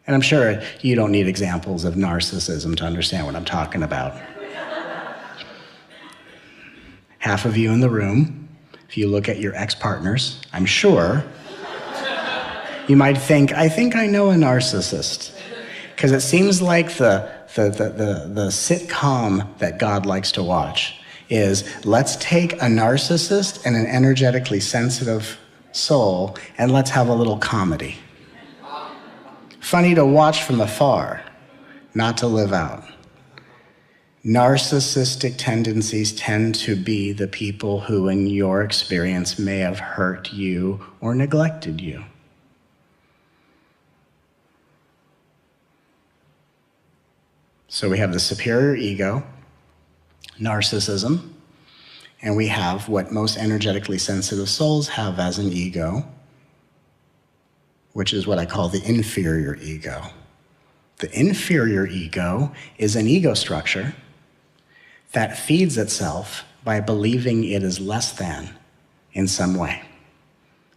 And I'm sure you don't need examples of narcissism to understand what I'm talking about. Half of you in the room, if you look at your ex-partners, I'm sure you might think, I think I know a narcissist. Because it seems like the sitcom that God likes to watch is, let's take a narcissist and an energetically sensitive soul and let's have a little comedy. Funny to watch from afar, not to live out. Narcissistic tendencies tend to be the people who, in your experience, may have hurt you or neglected you. So we have the superior ego, narcissism, and we have what most energetically sensitive souls have as an ego, which is what I call the inferior ego. The inferior ego is an ego structure that feeds itself by believing it is less than in some way.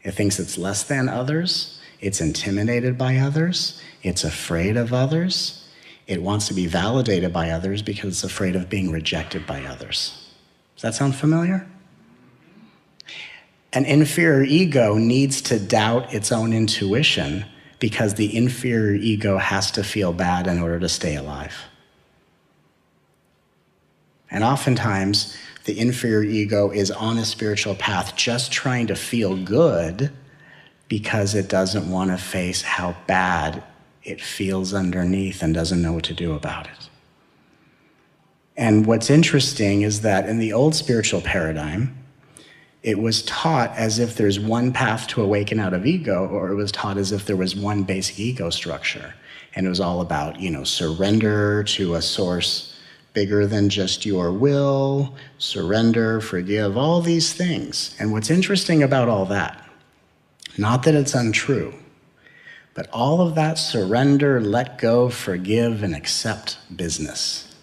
It thinks it's less than others, it's intimidated by others, it's afraid of others, it wants to be validated by others because it's afraid of being rejected by others. Does that sound familiar? An inferior ego needs to doubt its own intuition because the inferior ego has to feel bad in order to stay alive. And oftentimes, the inferior ego is on a spiritual path just trying to feel good because it doesn't want to face how bad it feels underneath and doesn't know what to do about it. And what's interesting is that in the old spiritual paradigm, it was taught as if there's one path to awaken out of ego, or it was taught as if there was one basic ego structure. And it was all about, surrender to a source bigger than just your will, surrender, forgive, all these things. And what's interesting about all that, not that it's untrue, but all of that surrender, let go, forgive, and accept business,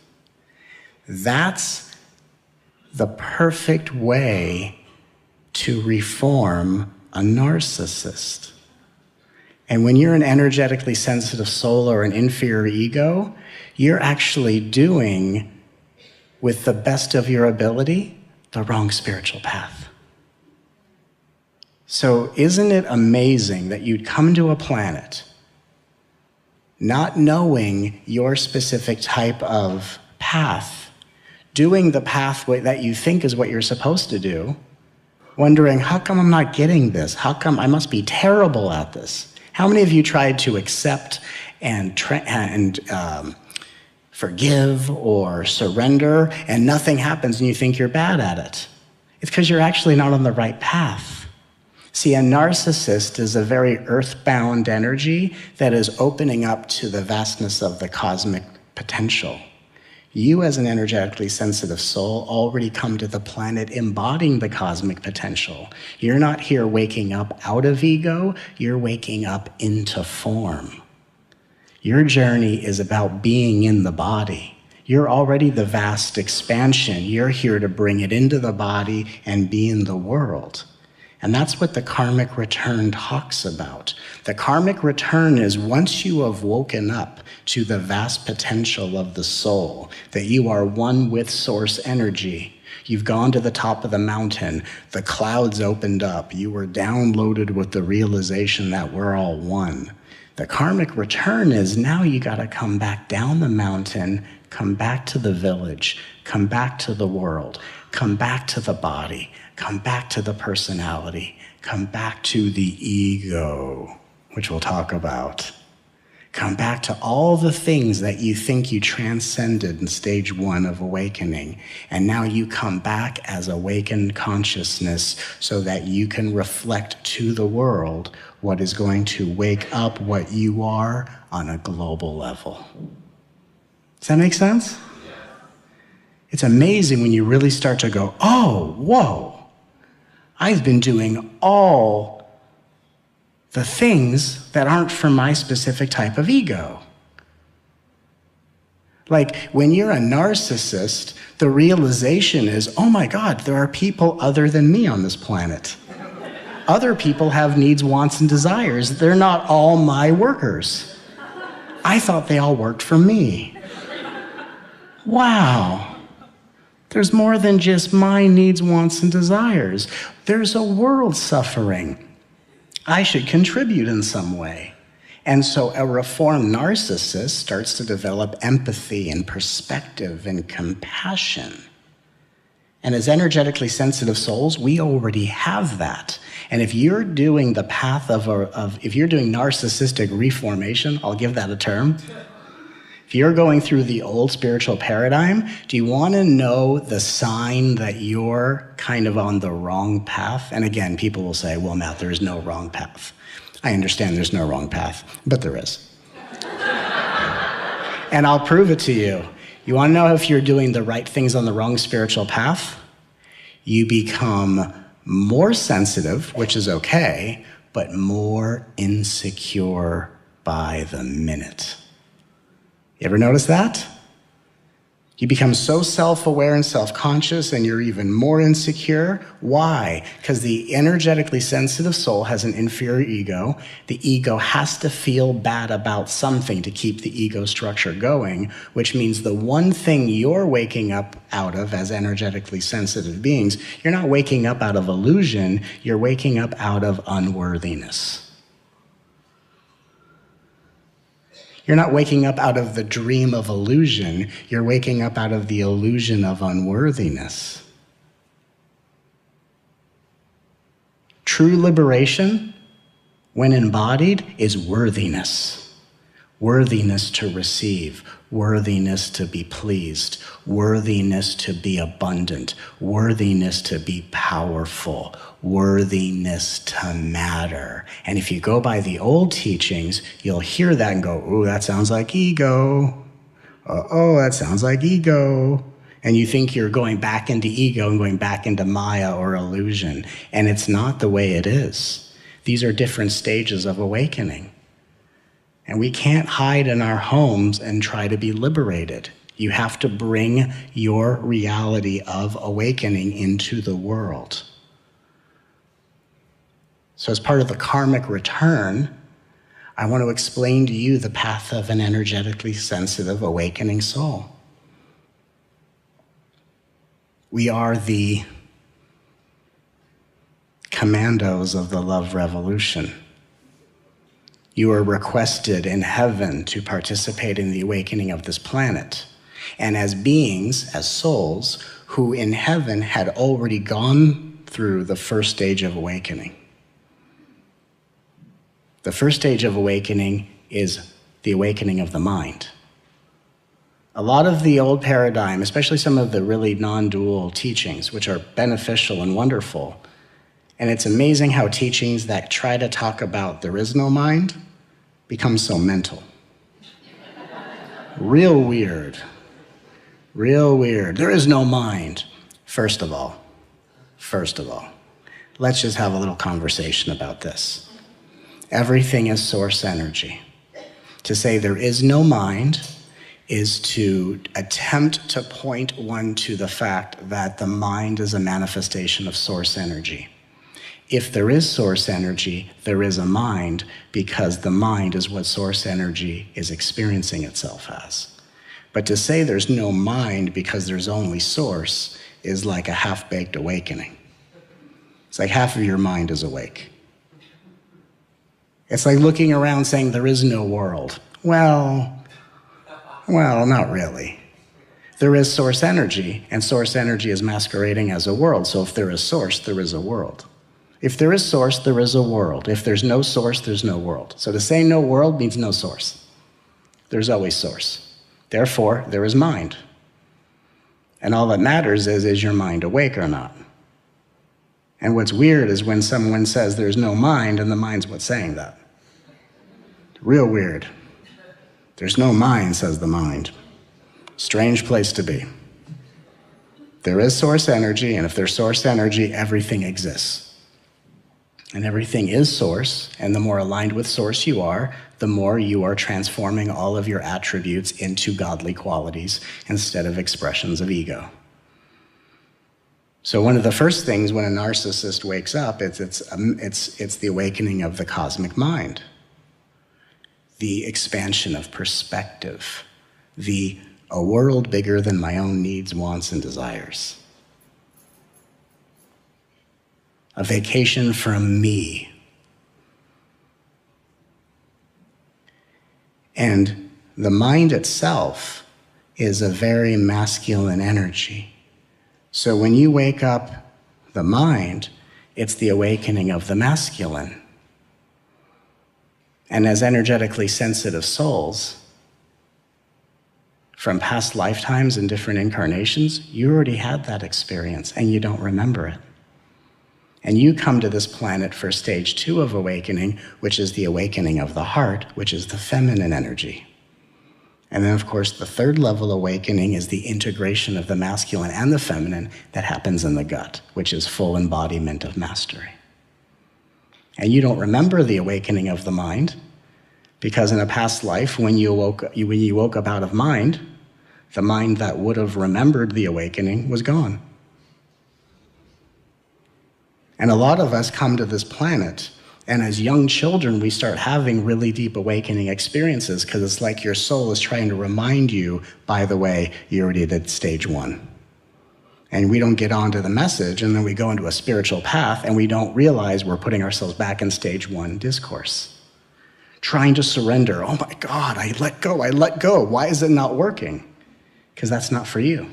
that's the perfect way to reform a narcissist. And when you're an energetically sensitive soul or an inferior ego, you're actually doing, with the best of your ability, the wrong spiritual path. So isn't it amazing that you'd come to a planet not knowing your specific type of path, doing the pathway that you think is what you're supposed to do, wondering, how come I'm not getting this? How come I must be terrible at this? How many of you tried to accept and forgive or surrender and nothing happens and you think you're bad at it? It's because you're actually not on the right path. See, a narcissist is a very earthbound energy that is opening up to the vastness of the cosmic potential. You, as an energetically sensitive soul, already come to the planet embodying the cosmic potential. You're not here waking up out of ego, you're waking up into form. Your journey is about being in the body. You're already the vast expansion. You're here to bring it into the body and be in the world. And that's what the karmic return talks about. The karmic return is once you have woken up to the vast potential of the soul, that you are one with source energy. You've gone to the top of the mountain, the clouds opened up, you were downloaded with the realization that we're all one. The karmic return is now you gotta come back down the mountain, come back to the village, come back to the world, come back to the body, come back to the personality, come back to the ego, which we'll talk about. Come back to all the things that you think you transcended in stage 1 of awakening. And now you come back as awakened consciousness so that you can reflect to the world what is going to wake up what you are on a global level. Does that make sense? It's amazing when you really start to go, oh, whoa, I've been doing all the things that aren't from my specific type of ego. Like when you're a narcissist, the realization is, oh my God, there are people other than me on this planet. Other people have needs, wants, and desires. They're not all my workers. I thought they all worked for me. Wow. There's more than just my needs, wants, and desires. There's a world suffering. I should contribute in some way. And so a reformed narcissist starts to develop empathy and perspective and compassion. And as energetically sensitive souls, we already have that. And if you're doing the path if you're doing narcissistic reformation, I'll give that a term. If you're going through the old spiritual paradigm, do you want to know the sign that you're kind of on the wrong path? And again, people will say, well, Matt, there's no wrong path. I understand there's no wrong path, but there is. And I'll prove it to you. You want to know if you're doing the right things on the wrong spiritual path? You become more sensitive, which is okay, but more insecure by the minute. You ever notice that? You become so self-aware and self-conscious, and you're even more insecure. Why? Because the energetically sensitive soul has an inferior ego. The ego has to feel bad about something to keep the ego structure going, which means the one thing you're waking up out of as energetically sensitive beings, you're not waking up out of illusion, you're waking up out of unworthiness. You're not waking up out of the dream of illusion, you're waking up out of the illusion of unworthiness. True liberation, when embodied, is worthiness. Worthiness to receive, worthiness to be pleased, worthiness to be abundant, worthiness to be powerful, worthiness to matter. And if you go by the old teachings, you'll hear that and go, ooh, that sounds like ego. Oh, that sounds like ego. And you think you're going back into ego and going back into Maya or illusion. And it's not the way it is. These are different stages of awakening. And we can't hide in our homes and try to be liberated. You have to bring your reality of awakening into the world. So as part of the karmic return, I want to explain to you the path of an energetically sensitive awakening soul. We are the commandos of the love revolution. You are requested in heaven to participate in the awakening of this planet. And as beings, as souls, who in heaven had already gone through the first stage of awakening. The first stage of awakening is the awakening of the mind. A lot of the old paradigm, especially some of the really non-dual teachings, which are beneficial and wonderful, and it's amazing how teachings that try to talk about there is no mind become so mental. Real weird. Real weird. There is no mind. First of all, let's just have a little conversation about this. Everything is source energy. To say there is no mind is to attempt to point one to the fact that the mind is a manifestation of source energy. If there is source energy, there is a mind, because the mind is what source energy is experiencing itself as. But to say there's no mind because there's only source is like a half-baked awakening. It's like half of your mind is awake. It's like looking around saying there is no world. Well, not really. There is source energy, and source energy is masquerading as a world. So if there is source, there is a world. If there is source, there is a world. If there's no source, there's no world. So to say no world means no source. There's always source. Therefore, there is mind. And all that matters is your mind awake or not? And what's weird is when someone says there's no mind and the mind's what's saying that. Real weird. There's no mind, says the mind. Strange place to be. There is source energy, and if there's source energy, everything exists. And everything is source, and the more aligned with source you are, the more you are transforming all of your attributes into godly qualities instead of expressions of ego. So one of the first things when a narcissist wakes up, it's the awakening of the cosmic mind. the expansion of perspective, a world bigger than my own needs, wants, and desires. A vacation from me. And the mind itself is a very masculine energy. So when you wake up the mind, it's the awakening of the masculine. And as energetically sensitive souls, from past lifetimes and different incarnations, you already had that experience and you don't remember it. And you come to this planet for stage 2 of awakening, which is the awakening of the heart, which is the feminine energy. And then, of course, the 3rd level awakening is the integration of the masculine and the feminine that happens in the gut, which is full embodiment of mastery. And you don't remember the awakening of the mind, because in a past life, when you woke up out of mind, the mind that would have remembered the awakening was gone. And a lot of us come to this planet, and as young children, we start having really deep awakening experiences, because it's like your soul is trying to remind you, by the way, you already did stage 1. And we don't get onto the message, and then we go into a spiritual path, and we don't realize we're putting ourselves back in stage 1 discourse. Trying to surrender. Oh my God, I let go. Why is it not working? Because that's not for you.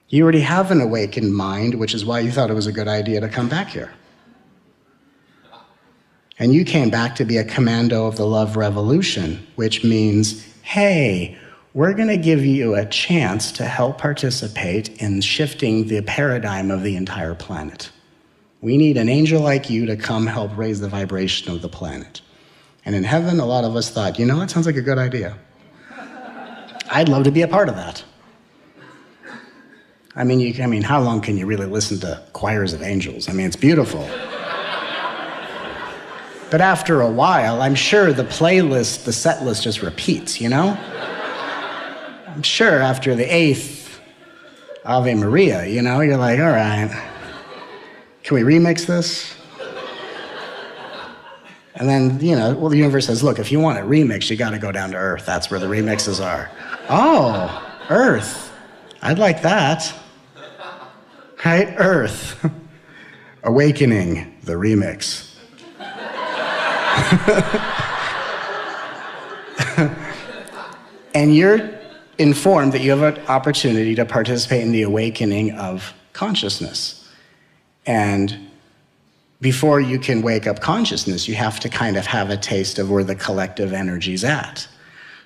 You already have an awakened mind, which is why you thought it was a good idea to come back here. And you came back to be a commando of the love revolution, which means, hey, we're going to give you a chance to help participate in shifting the paradigm of the entire planet. We need an angel like you to come help raise the vibration of the planet. And in heaven, a lot of us thought, that sounds like a good idea. I'd love to be a part of that. I mean, how long can you really listen to choirs of angels? It's beautiful. But after a while, I'm sure the playlist, the set list just repeats, I'm sure after the 8th Ave Maria, you're like, all right, can we remix this? And then, the universe says, look, if you want it remixed, you got to go down to Earth. That's where the remixes are. Oh, Earth. I'd like that. Right? Earth. Awakening, the remix. And you're informed that you have an opportunity to participate in the awakening of consciousness. And before you can wake up consciousness, you have to kind of have a taste of where the collective energy's at.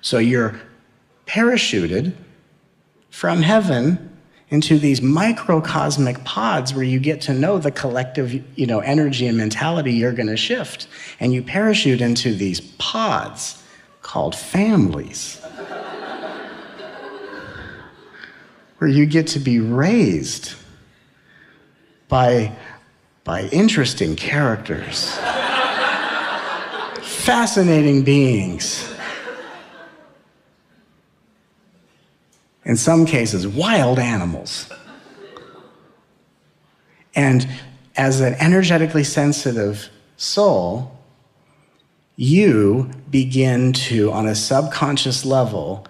So you're parachuted from heaven into these microcosmic pods where you get to know the collective, energy and mentality you're going to shift. And you parachute into these pods called families, where you get to be raised by interesting characters, fascinating beings. In some cases, wild animals. And as an energetically sensitive soul, you begin to, on a subconscious level,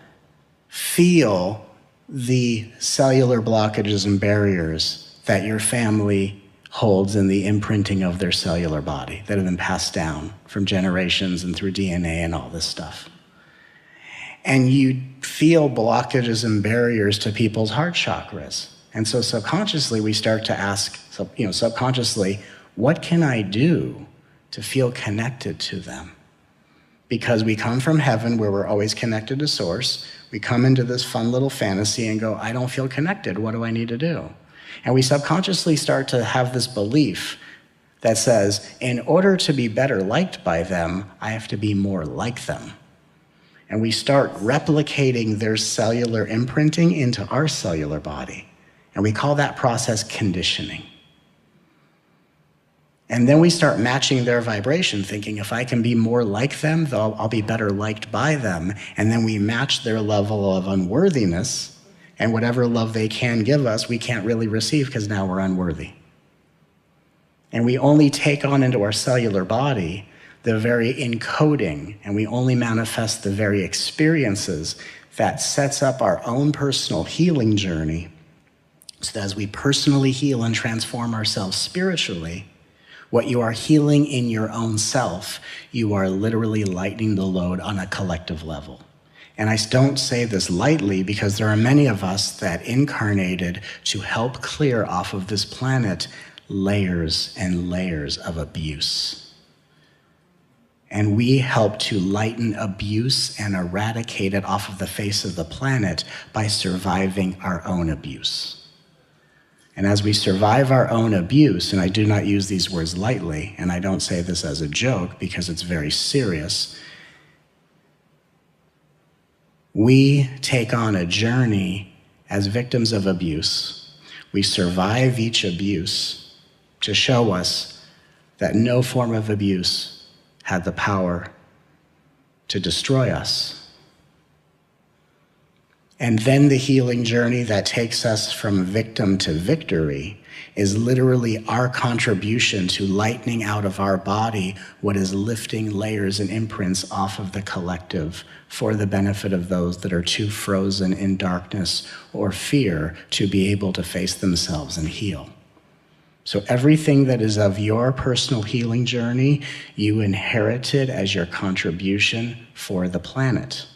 feel the cellular blockages and barriers that your family holds in the imprinting of their cellular body that have been passed down from generations and through DNA and all this stuff. And you feel blockages and barriers to people's heart chakras. And so subconsciously, we start to ask, subconsciously, what can I do to feel connected to them? Because we come from heaven where we're always connected to source. We come into this fun little fantasy and go, I don't feel connected. What do I need to do? And we subconsciously start to have this belief that says, in order to be better liked by them, I have to be more like them. And we start replicating their cellular imprinting into our cellular body. And we call that process conditioning. And then we start matching their vibration, thinking if I can be more like them, I'll be better liked by them. And then we match their level of unworthiness, and whatever love they can give us, we can't really receive because now we're unworthy. And we only take on into our cellular body the very encoding, and we only manifest the very experiences that sets up our own personal healing journey, so that as we personally heal and transform ourselves spiritually, what you are healing in your own self, you are literally lightening the load on a collective level. And I don't say this lightly, because there are many of us that incarnated to help clear off of this planet layers and layers of abuse. And we help to lighten abuse and eradicate it off of the face of the planet by surviving our own abuse. And as we survive our own abuse, and I do not use these words lightly, and I don't say this as a joke because it's very serious, we take on a journey as victims of abuse. We survive each abuse to show us that no form of abuse had the power to destroy us. And then the healing journey that takes us from victim to victory is literally our contribution to lightening out of our body what is lifting layers and imprints off of the collective for the benefit of those that are too frozen in darkness or fear to be able to face themselves and heal. So everything that is of your personal healing journey, you inherited as your contribution for the planet.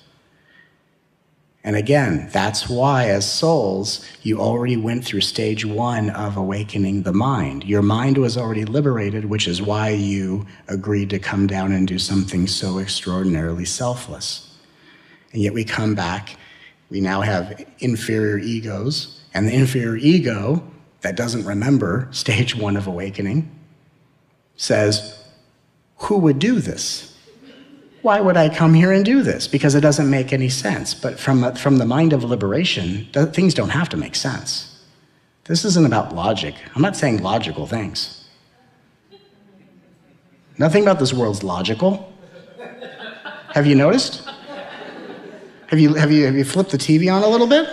And again, that's why as souls, you already went through stage 1 of awakening the mind. Your mind was already liberated, which is why you agreed to come down and do something so extraordinarily selfless. And yet we come back, we now have inferior egos, and the inferior ego that doesn't remember stage 1 of awakening says, who would do this? Why would I come here and do this? Because it doesn't make any sense. But from the mind of liberation, things don't have to make sense. This isn't about logic. I'm not saying logical things. Nothing about this world's logical. Have you noticed? Have you flipped the TV on a little bit?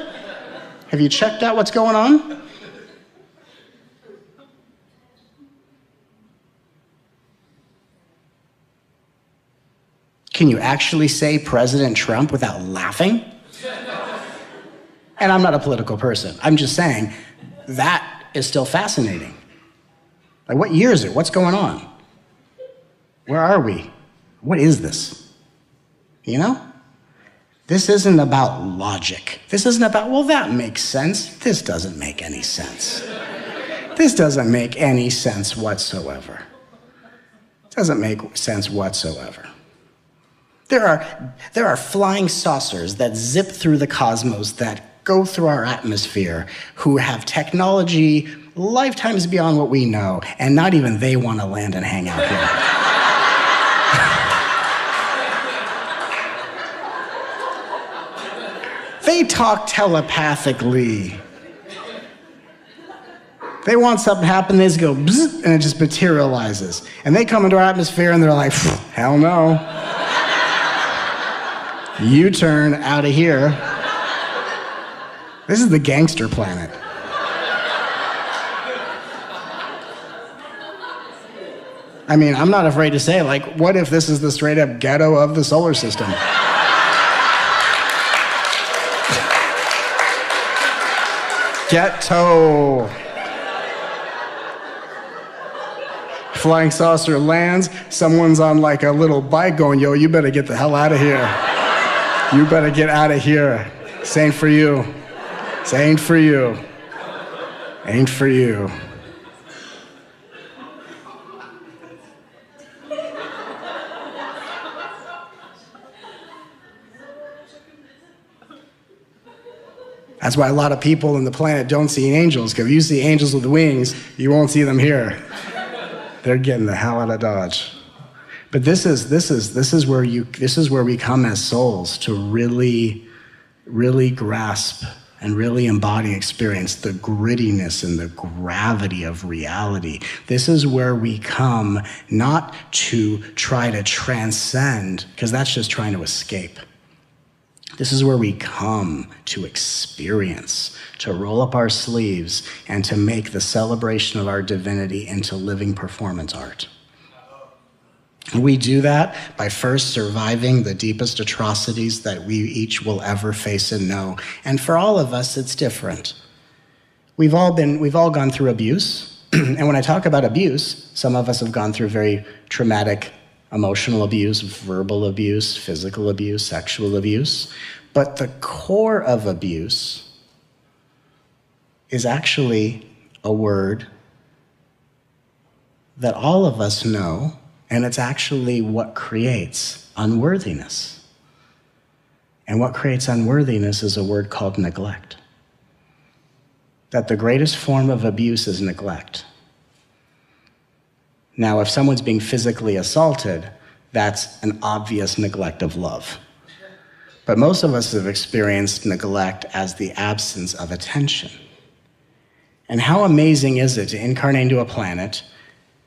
Have you checked out what's going on? Can you actually say President Trump without laughing? And I'm not a political person. I'm just saying that is still fascinating. Like, what year is it? What's going on? Where are we? What is this? You know? This isn't about logic. This isn't about, well, that makes sense. This doesn't make any sense. This doesn't make any sense whatsoever. It doesn't make sense whatsoever. There are flying saucers that zip through the cosmos, that go through our atmosphere, who have technology lifetimes beyond what we know, and not even they want to land and hang out here. They talk telepathically. They want something to happen, they just go bzz, and it just materializes. And they come into our atmosphere and they're like, hell no. U-turn out of here. This is the gangster planet. I mean, I'm not afraid to say, like, what if this is the straight up ghetto of the solar system? Ghetto. Flying saucer lands, someone's on like a little bike going, yo, you better get the hell out of here. You better get out of here. This ain't for you. This ain't for you. Ain't for you. That's why a lot of people on the planet don't see angels, because if you see angels with wings, you won't see them here. They're getting the hell out of Dodge. But this is where we come as souls to really grasp and really embody, experience the grittiness and the gravity of reality. This is where we come not to try to transcend, because that's just trying to escape. This is where we come to experience, to roll up our sleeves, and to make the celebration of our divinity into living performance art. We do that by first surviving the deepest atrocities that we each will ever face and know. And for all of us, it's different. We've all gone through abuse. And when I talk about abuse, some of us have gone through very traumatic emotional abuse, verbal abuse, physical abuse, sexual abuse. But the core of abuse is actually a word that all of us know, and it's actually what creates unworthiness. And what creates unworthiness is a word called neglect. That the greatest form of abuse is neglect. Now, if someone's being physically assaulted, that's an obvious neglect of love. But most of us have experienced neglect as the absence of attention. And how amazing is it to incarnate into a planet,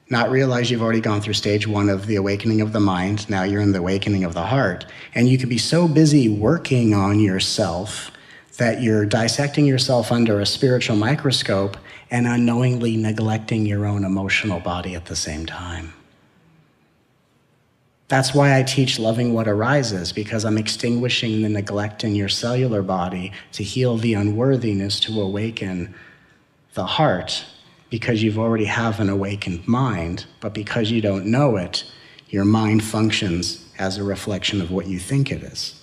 not realize you've already gone through stage 1 of the awakening of the mind, now you're in the awakening of the heart, and you could be so busy working on yourself that you're dissecting yourself under a spiritual microscope and unknowingly neglecting your own emotional body at the same time. That's why I teach loving what arises, because I'm extinguishing the neglect in your cellular body to heal the unworthiness, to awaken the heart, because you've already have an awakened mind, but because you don't know it, your mind functions as a reflection of what you think it is.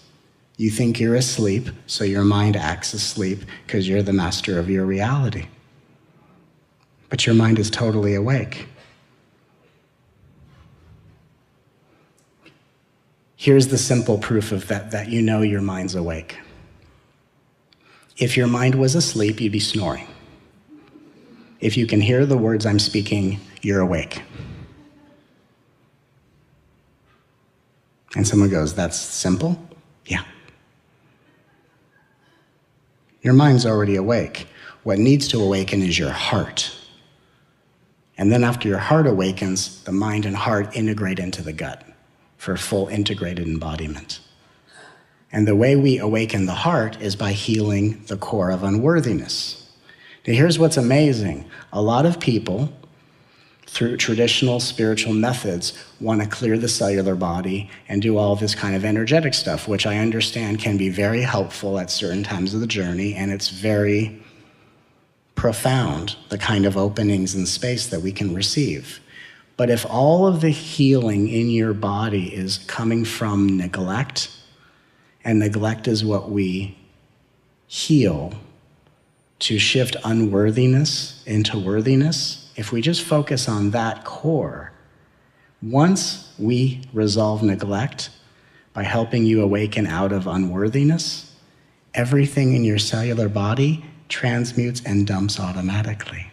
You think you're asleep, so your mind acts asleep because you're the master of your reality. But your mind is totally awake. Here's the simple proof of that you know your mind's awake. If your mind was asleep, you'd be snoring. If you can hear the words I'm speaking, you're awake. And someone goes, that's simple? Yeah. Your mind's already awake. What needs to awaken is your heart. And then after your heart awakens, the mind and heart integrate into the gut for full integrated embodiment. And the way we awaken the heart is by healing the core of unworthiness. Now, here's what's amazing. A lot of people, through traditional spiritual methods, want to clear the cellular body and do all this kind of energetic stuff, which I understand can be very helpful at certain times of the journey, and it's very profound, the kind of openings in space that we can receive. But if all of the healing in your body is coming from neglect, and neglect is what we heal to shift unworthiness into worthiness, if we just focus on that core, once we resolve neglect by helping you awaken out of unworthiness, everything in your cellular body transmutes and dumps automatically.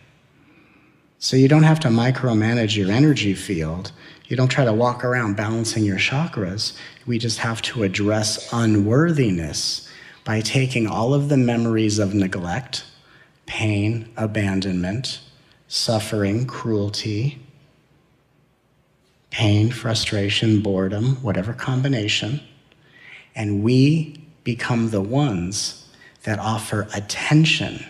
So you don't have to micromanage your energy field. You don't try to walk around balancing your chakras. We just have to address unworthiness by taking all of the memories of neglect, pain, abandonment, suffering, cruelty, pain, frustration, boredom, whatever combination, and we become the ones that offer attention,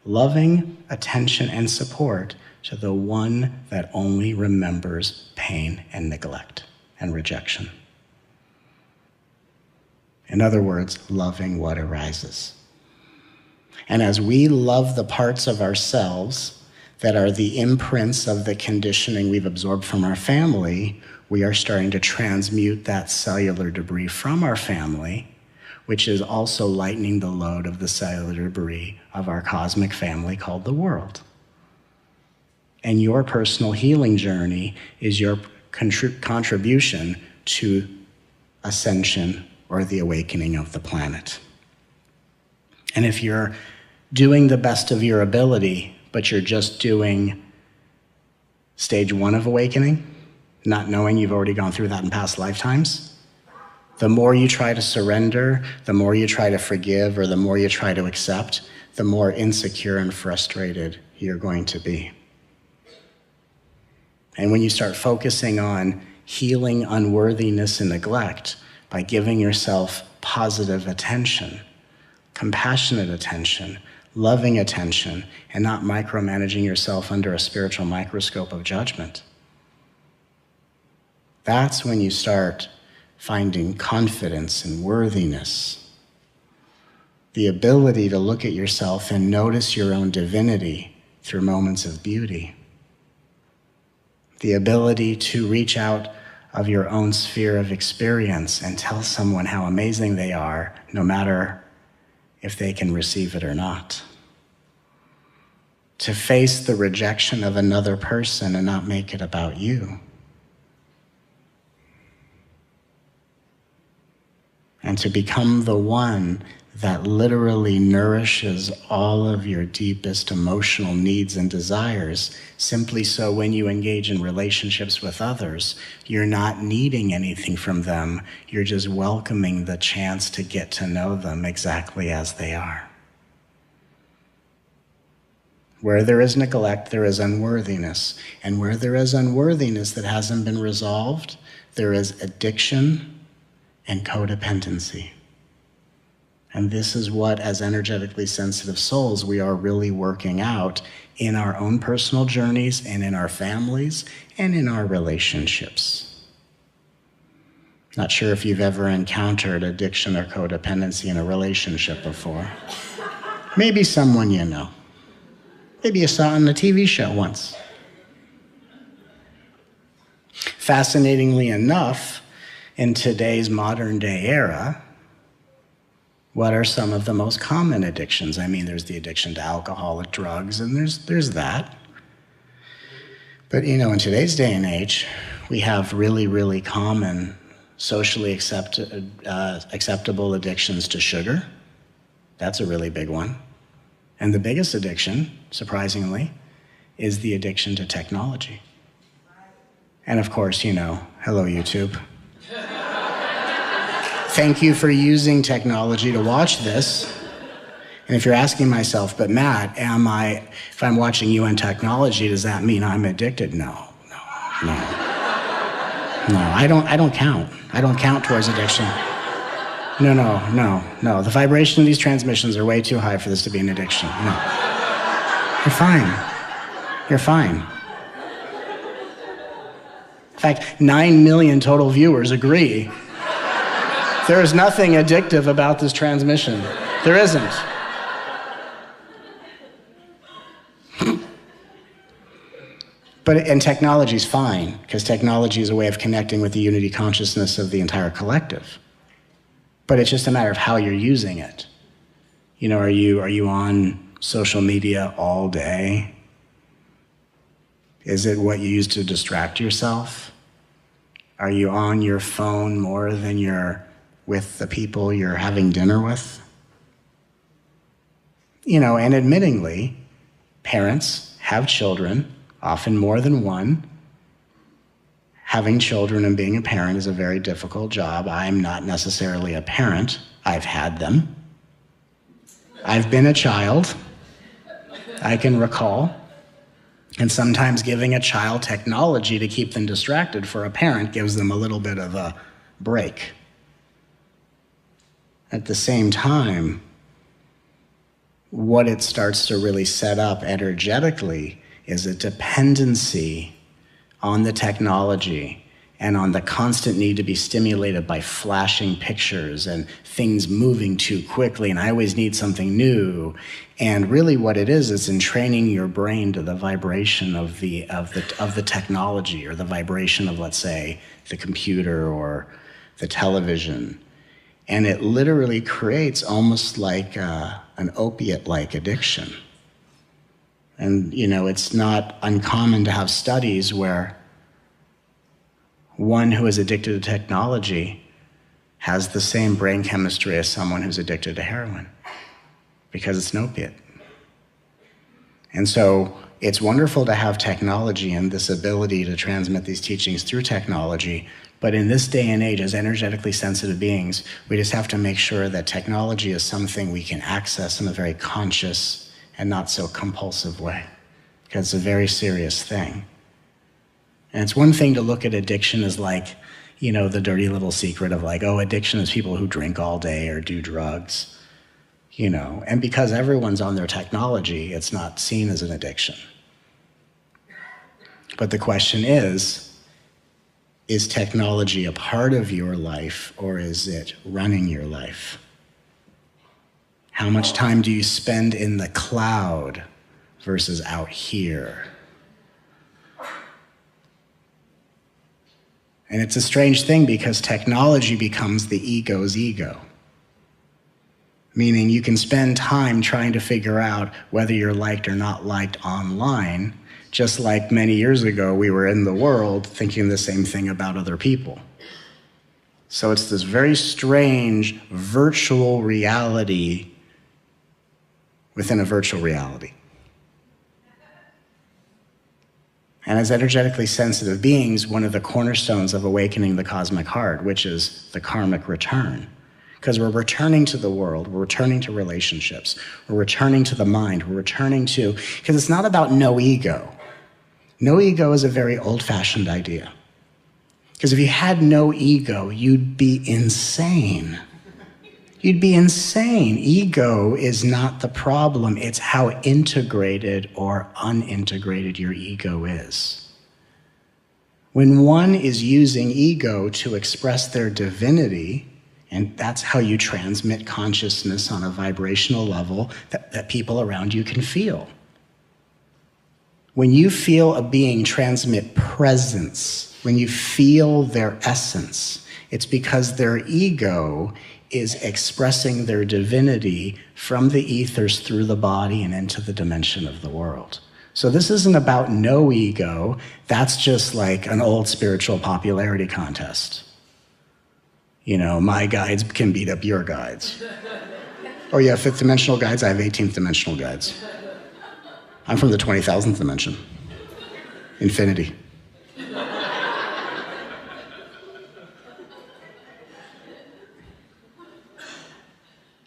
loving attention and support to the one that only remembers pain and neglect and rejection. In other words, loving what arises. And as we love the parts of ourselves that are the imprints of the conditioning we've absorbed from our family, we are starting to transmute that cellular debris from our family, which is also lightening the load of the cellular debris of our cosmic family called the world. And your personal healing journey is your contribution to ascension or the awakening of the planet. And if you're doing the best of your ability, but you're just doing stage 1 of awakening, not knowing you've already gone through that in past lifetimes, the more you try to surrender, the more you try to forgive, or the more you try to accept, the more insecure and frustrated you're going to be. And when you start focusing on healing unworthiness and neglect by giving yourself positive attention, compassionate attention, loving attention, and not micromanaging yourself under a spiritual microscope of judgment, That's when you start finding confidence and worthiness. The ability to look at yourself and notice your own divinity through moments of beauty. The ability to reach out of your own sphere of experience and tell someone how amazing they are, no matter if they can receive it or not. To face the rejection of another person and not make it about you. And to become the one that literally nourishes all of your deepest emotional needs and desires, simply so when you engage in relationships with others, you're not needing anything from them, you're just welcoming the chance to get to know them exactly as they are. Where there is neglect, there is unworthiness. And where there is unworthiness that hasn't been resolved, there is addiction and codependency. And this is what, as energetically sensitive souls, we are really working out in our own personal journeys and in our families and in our relationships. Not sure if you've ever encountered addiction or codependency in a relationship before. Maybe someone you know. Maybe you saw it on a TV show once. Fascinatingly enough, in today's modern day era, what are some of the most common addictions? I mean, there's the addiction to alcoholic drugs, and there's that. But in today's day and age, we have really, really common, socially acceptable addictions to sugar. That's a really big one. And the biggest addiction, surprisingly, is the addiction to technology. And of course, hello, YouTube. Thank you for using technology to watch this. And if you're asking myself, but Matt, if I'm watching you on technology, does that mean I'm addicted? No. I don't count. I don't count towards addiction. No. The vibration of these transmissions are way too high for this to be an addiction. No. You're fine. You're fine. In fact, 9 million total viewers agree. There is nothing addictive about this transmission. There isn't. And technology's fine, because technology is a way of connecting with the unity consciousness of the entire collective. But it's just a matter of how you're using it. Are you on social media all day? Is it what you use to distract yourself? Are you on your phone more than you're with the people you're having dinner with? And admittingly, parents have children, often more than one. Having children and being a parent is a very difficult job. I'm not necessarily a parent. I've had them. I've been a child. I can recall. And sometimes giving a child technology to keep them distracted for a parent gives them a little bit of a break. At the same time, what it starts to really set up energetically is a dependency on the technology and on the constant need to be stimulated by flashing pictures and things moving too quickly, and I always need something new. And really what it is entraining your brain to the vibration of the technology, or the vibration of, let's say, the computer or the television. And it literally creates almost like an opiate-like addiction. And it's not uncommon to have studies where one who is addicted to technology has the same brain chemistry as someone who's addicted to heroin, because it's an opiate. And so it's wonderful to have technology and this ability to transmit these teachings through technology, but in this day and age, as energetically sensitive beings, we just have to make sure that technology is something we can access in a very conscious and not so compulsive way, because it's a very serious thing. And it's one thing to look at addiction as like, the dirty little secret of like, oh, addiction is people who drink all day or do drugs, and because everyone's on their technology, it's not seen as an addiction. But the question is Is technology a part of your life, or is it running your life? How much time do you spend in the cloud versus out here? And it's a strange thing because technology becomes the ego's ego. Meaning you can spend time trying to figure out whether you're liked or not liked online, just like many years ago we were in the world thinking the same thing about other people. So it's this very strange virtual reality within a virtual reality. And as energetically sensitive beings, one of the cornerstones of awakening the cosmic heart, which is the karmic return, because we're returning to the world, we're returning to relationships, we're returning to the mind, we're returning to, because it's not about no ego. No ego is a very old-fashioned idea. Because if you had no ego, you'd be insane. You'd be insane. Ego is not the problem, it's how integrated or unintegrated your ego is. When one is using ego to express their divinity, and that's how you transmit consciousness on a vibrational level that people around you can feel. When you feel a being transmit presence, when you feel their essence, it's because their ego is expressing their divinity from the ethers through the body and into the dimension of the world. So this isn't about no ego, that's just like an old spiritual popularity contest. You know, my guides can beat up your guides. Oh yeah, 5th dimensional guides, I have 18th dimensional guides. I'm from the 20,000th dimension. Infinity.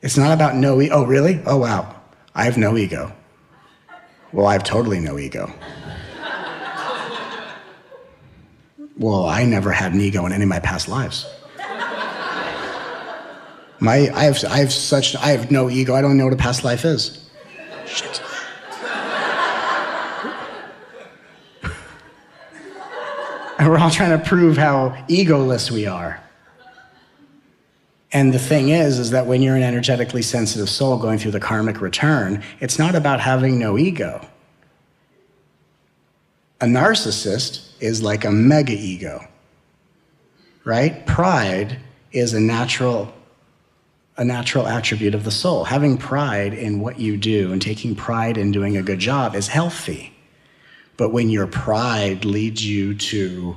It's not about no ego. Oh, really? Oh, wow. I have no ego. Well, I have totally no ego. Well, I never had an ego in any of my past lives. I have no ego. I don't know what a past life is. Shit. And we're all trying to prove how egoless we are. And the thing is that when you're an energetically sensitive soul going through the karmic return, it's not about having no ego. A narcissist is like a mega ego, right? Pride is a natural attribute of the soul. Having pride in what you do and taking pride in doing a good job is healthy. But when your pride leads you to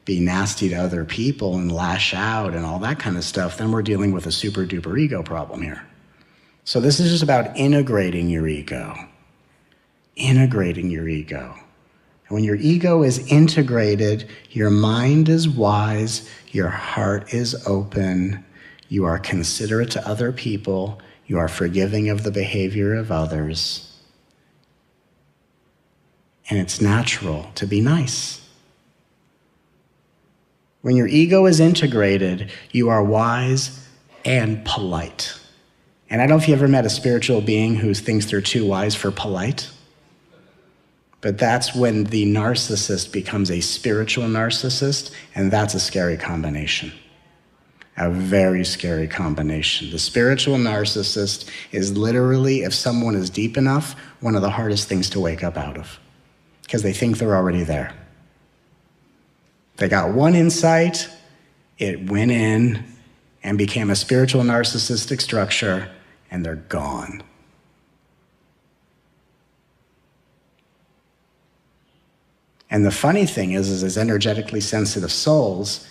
be nasty to other people and lash out and all that kind of stuff, then we're dealing with a super duper ego problem here. So this is just about integrating your ego. Integrating your ego. And when your ego is integrated, your mind is wise, your heart is open, you are considerate to other people, you are forgiving of the behavior of others, and it's natural to be nice. When your ego is integrated, you are wise and polite. And I don't know if you ever met a spiritual being who thinks they're too wise for polite, but that's when the narcissist becomes a spiritual narcissist, and that's a scary combination. A very scary combination. The spiritual narcissist is literally, if someone is deep enough, one of the hardest things to wake up out of, because they think they're already there. They got one insight, it went in and became a spiritual narcissistic structure, and they're gone. And the funny thing is as energetically sensitive souls,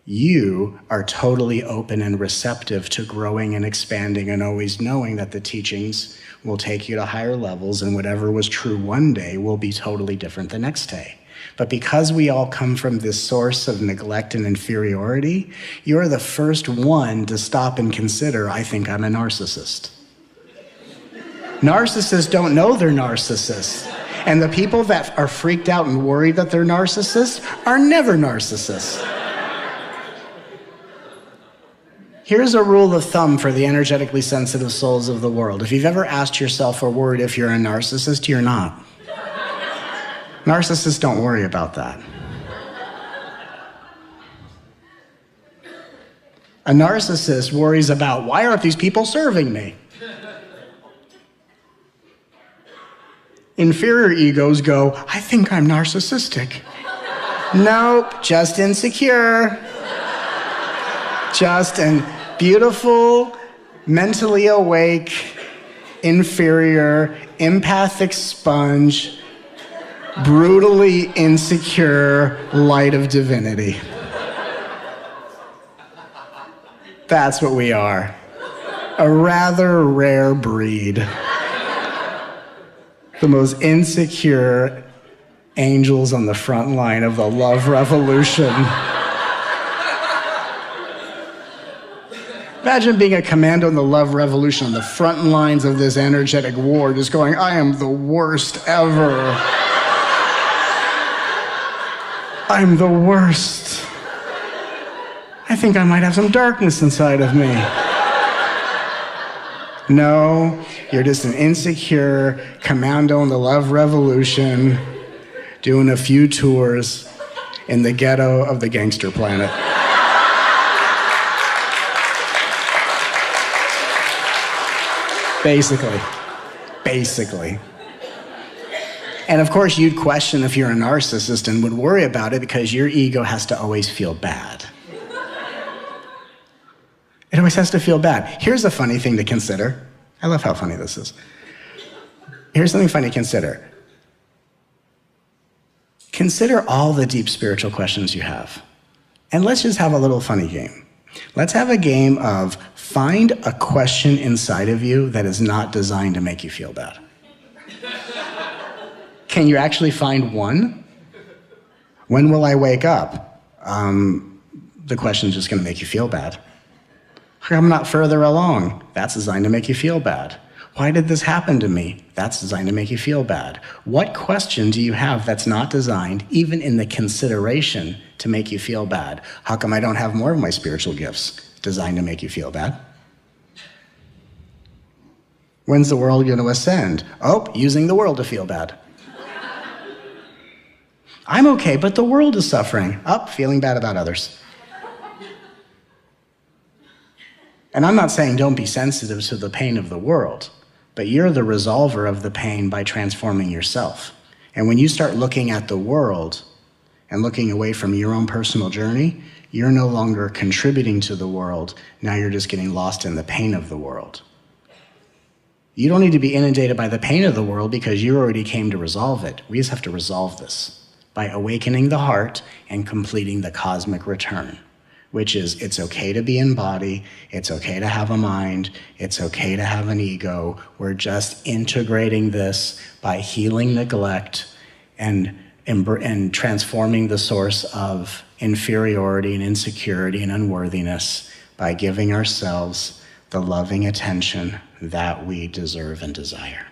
you are totally open and receptive to growing and expanding and always knowing that the teachings will take you to higher levels, and whatever was true one day will be totally different the next day. But because we all come from this source of neglect and inferiority, you're the first one to stop and consider, I think I'm a narcissist. Narcissists don't know they're narcissists. And the people that are freaked out and worried that they're narcissists are never narcissists. Here's a rule of thumb for the energetically sensitive souls of the world. If you've ever asked yourself or worried if you're a narcissist, you're not. Narcissists don't worry about that. A narcissist worries about, why aren't these people serving me? Inferior egos go, I think I'm narcissistic. Nope, just insecure. Just a beautiful, mentally awake, inferior, empathic sponge, brutally insecure light of divinity. That's what we are. A rather rare breed. The most insecure angels on the front line of the love revolution. Imagine being a commando in the love revolution on the front lines of this energetic war, just going, I am the worst ever. I'm the worst. I think I might have some darkness inside of me. No, you're just an insecure commando in the love revolution doing a few tours in the ghetto of the gangster planet. Basically. And of course, you'd question if you're a narcissist and would worry about it because your ego has to always feel bad. It always has to feel bad. Here's a funny thing to consider. I love how funny this is. Here's something funny to consider. Consider all the deep spiritual questions you have. And let's just have a little funny game. Let's have a game of find a question inside of you that is not designed to make you feel bad. Can you actually find one? When will I wake up? The question's just going to make you feel bad. I'm not further along. That's designed to make you feel bad. Why did this happen to me? That's designed to make you feel bad. What question do you have that's not designed, even in the consideration, to make you feel bad? How come I don't have more of my spiritual gifts designed to make you feel bad? When's the world going to ascend? Oh, using the world to feel bad. I'm okay, but the world is suffering. Oh, feeling bad about others. And I'm not saying don't be sensitive to the pain of the world, but you're the resolver of the pain by transforming yourself. And when you start looking at the world and looking away from your own personal journey, you're no longer contributing to the world. Now you're just getting lost in the pain of the world. You don't need to be inundated by the pain of the world because you already came to resolve it. We just have to resolve this by awakening the heart and completing the cosmic return, which is it's okay to be in body, it's okay to have a mind, it's okay to have an ego. We're just integrating this by healing neglect and transforming the source of inferiority and insecurity and unworthiness by giving ourselves the loving attention that we deserve and desire.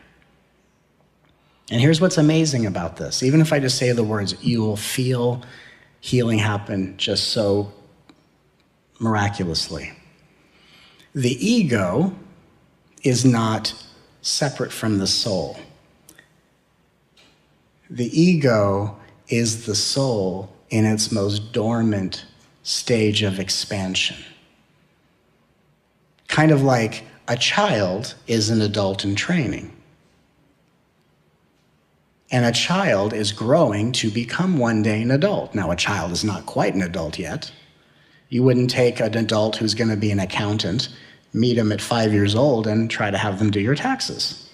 And here's what's amazing about this. Even if I just say the words, you will feel healing happen just so miraculously. The ego is not separate from the soul. The ego is the soul in its most dormant stage of expansion. Kind of like a child is an adult in training. And a child is growing to become one day an adult. Now, a child is not quite an adult yet. You wouldn't take an adult who's going to be an accountant, meet them at 5 years old, and try to have them do your taxes.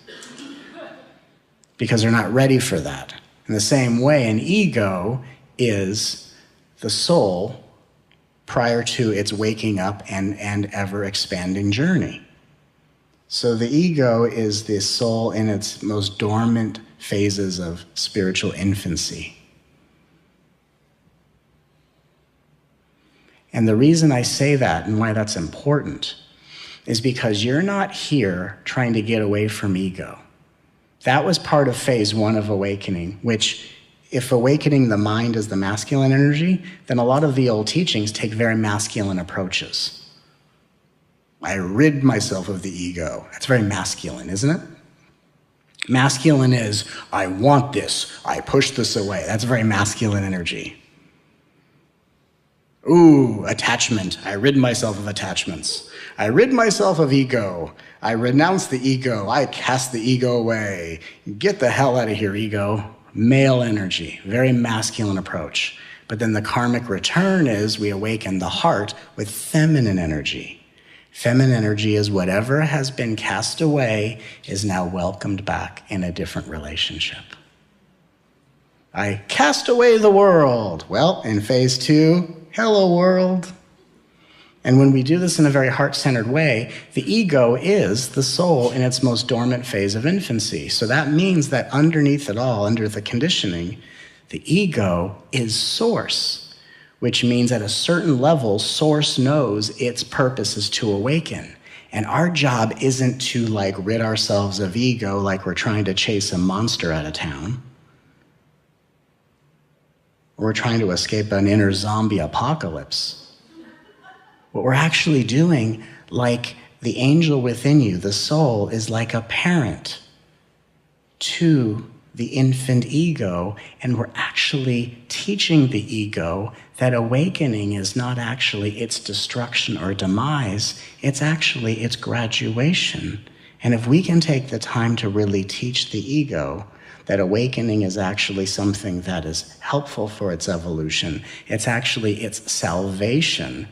Because they're not ready for that. In the same way, an ego is the soul prior to its waking up and ever-expanding journey. So the ego is the soul in its most dormant phases of spiritual infancy. And the reason I say that and why that's important is because you're not here trying to get away from ego. That was part of phase 1 of awakening, which if awakening the mind is the masculine energy, then a lot of the old teachings take very masculine approaches. I rid myself of the ego. That's very masculine, isn't it? Masculine is, I want this, I push this away. That's very masculine energy. Ooh, attachment. I rid myself of attachments. I rid myself of ego. I renounce the ego. I cast the ego away. Get the hell out of here, ego. Male energy, very masculine approach. But then the karmic return is we awaken the heart with feminine energy. Feminine energy is whatever has been cast away is now welcomed back in a different relationship. I cast away the world. Well, in phase 2, hello world. And when we do this in a very heart-centered way, the ego is the soul in its most dormant phase of infancy. So that means that underneath it all, under the conditioning, the ego is source, which means at a certain level, source knows its purpose is to awaken. And our job isn't to rid ourselves of ego like we're trying to chase a monster out of town. Or we're trying to escape an inner zombie apocalypse. What we're actually doing, like the angel within you, the soul, is like a parent to the infant ego, and we're actually teaching the ego that awakening is not actually its destruction or demise, it's actually its graduation. And if we can take the time to really teach the ego that awakening is actually something that is helpful for its evolution, it's actually its salvation,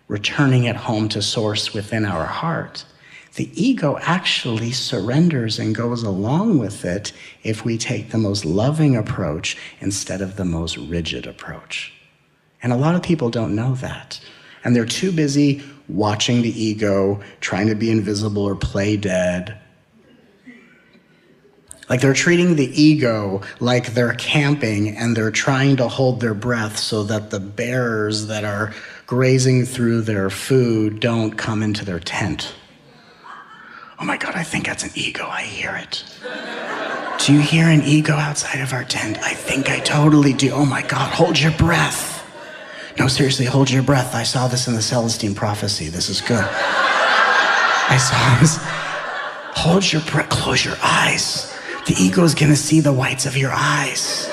returning it home to source within our heart, the ego actually surrenders and goes along with it if we take the most loving approach instead of the most rigid approach. And a lot of people don't know that. And they're too busy watching the ego, trying to be invisible or play dead. Like they're treating the ego like they're camping and they're trying to hold their breath so that the bears that are grazing through their food don't come into their tent. Oh my God, I think that's an ego. I hear it. Do you hear an ego outside of our tent? I think I totally do. Oh my God, hold your breath. No, seriously, hold your breath. I saw this in the Celestine prophecy. This is good. I saw this. Hold your breath, close your eyes. The ego is gonna see the whites of your eyes.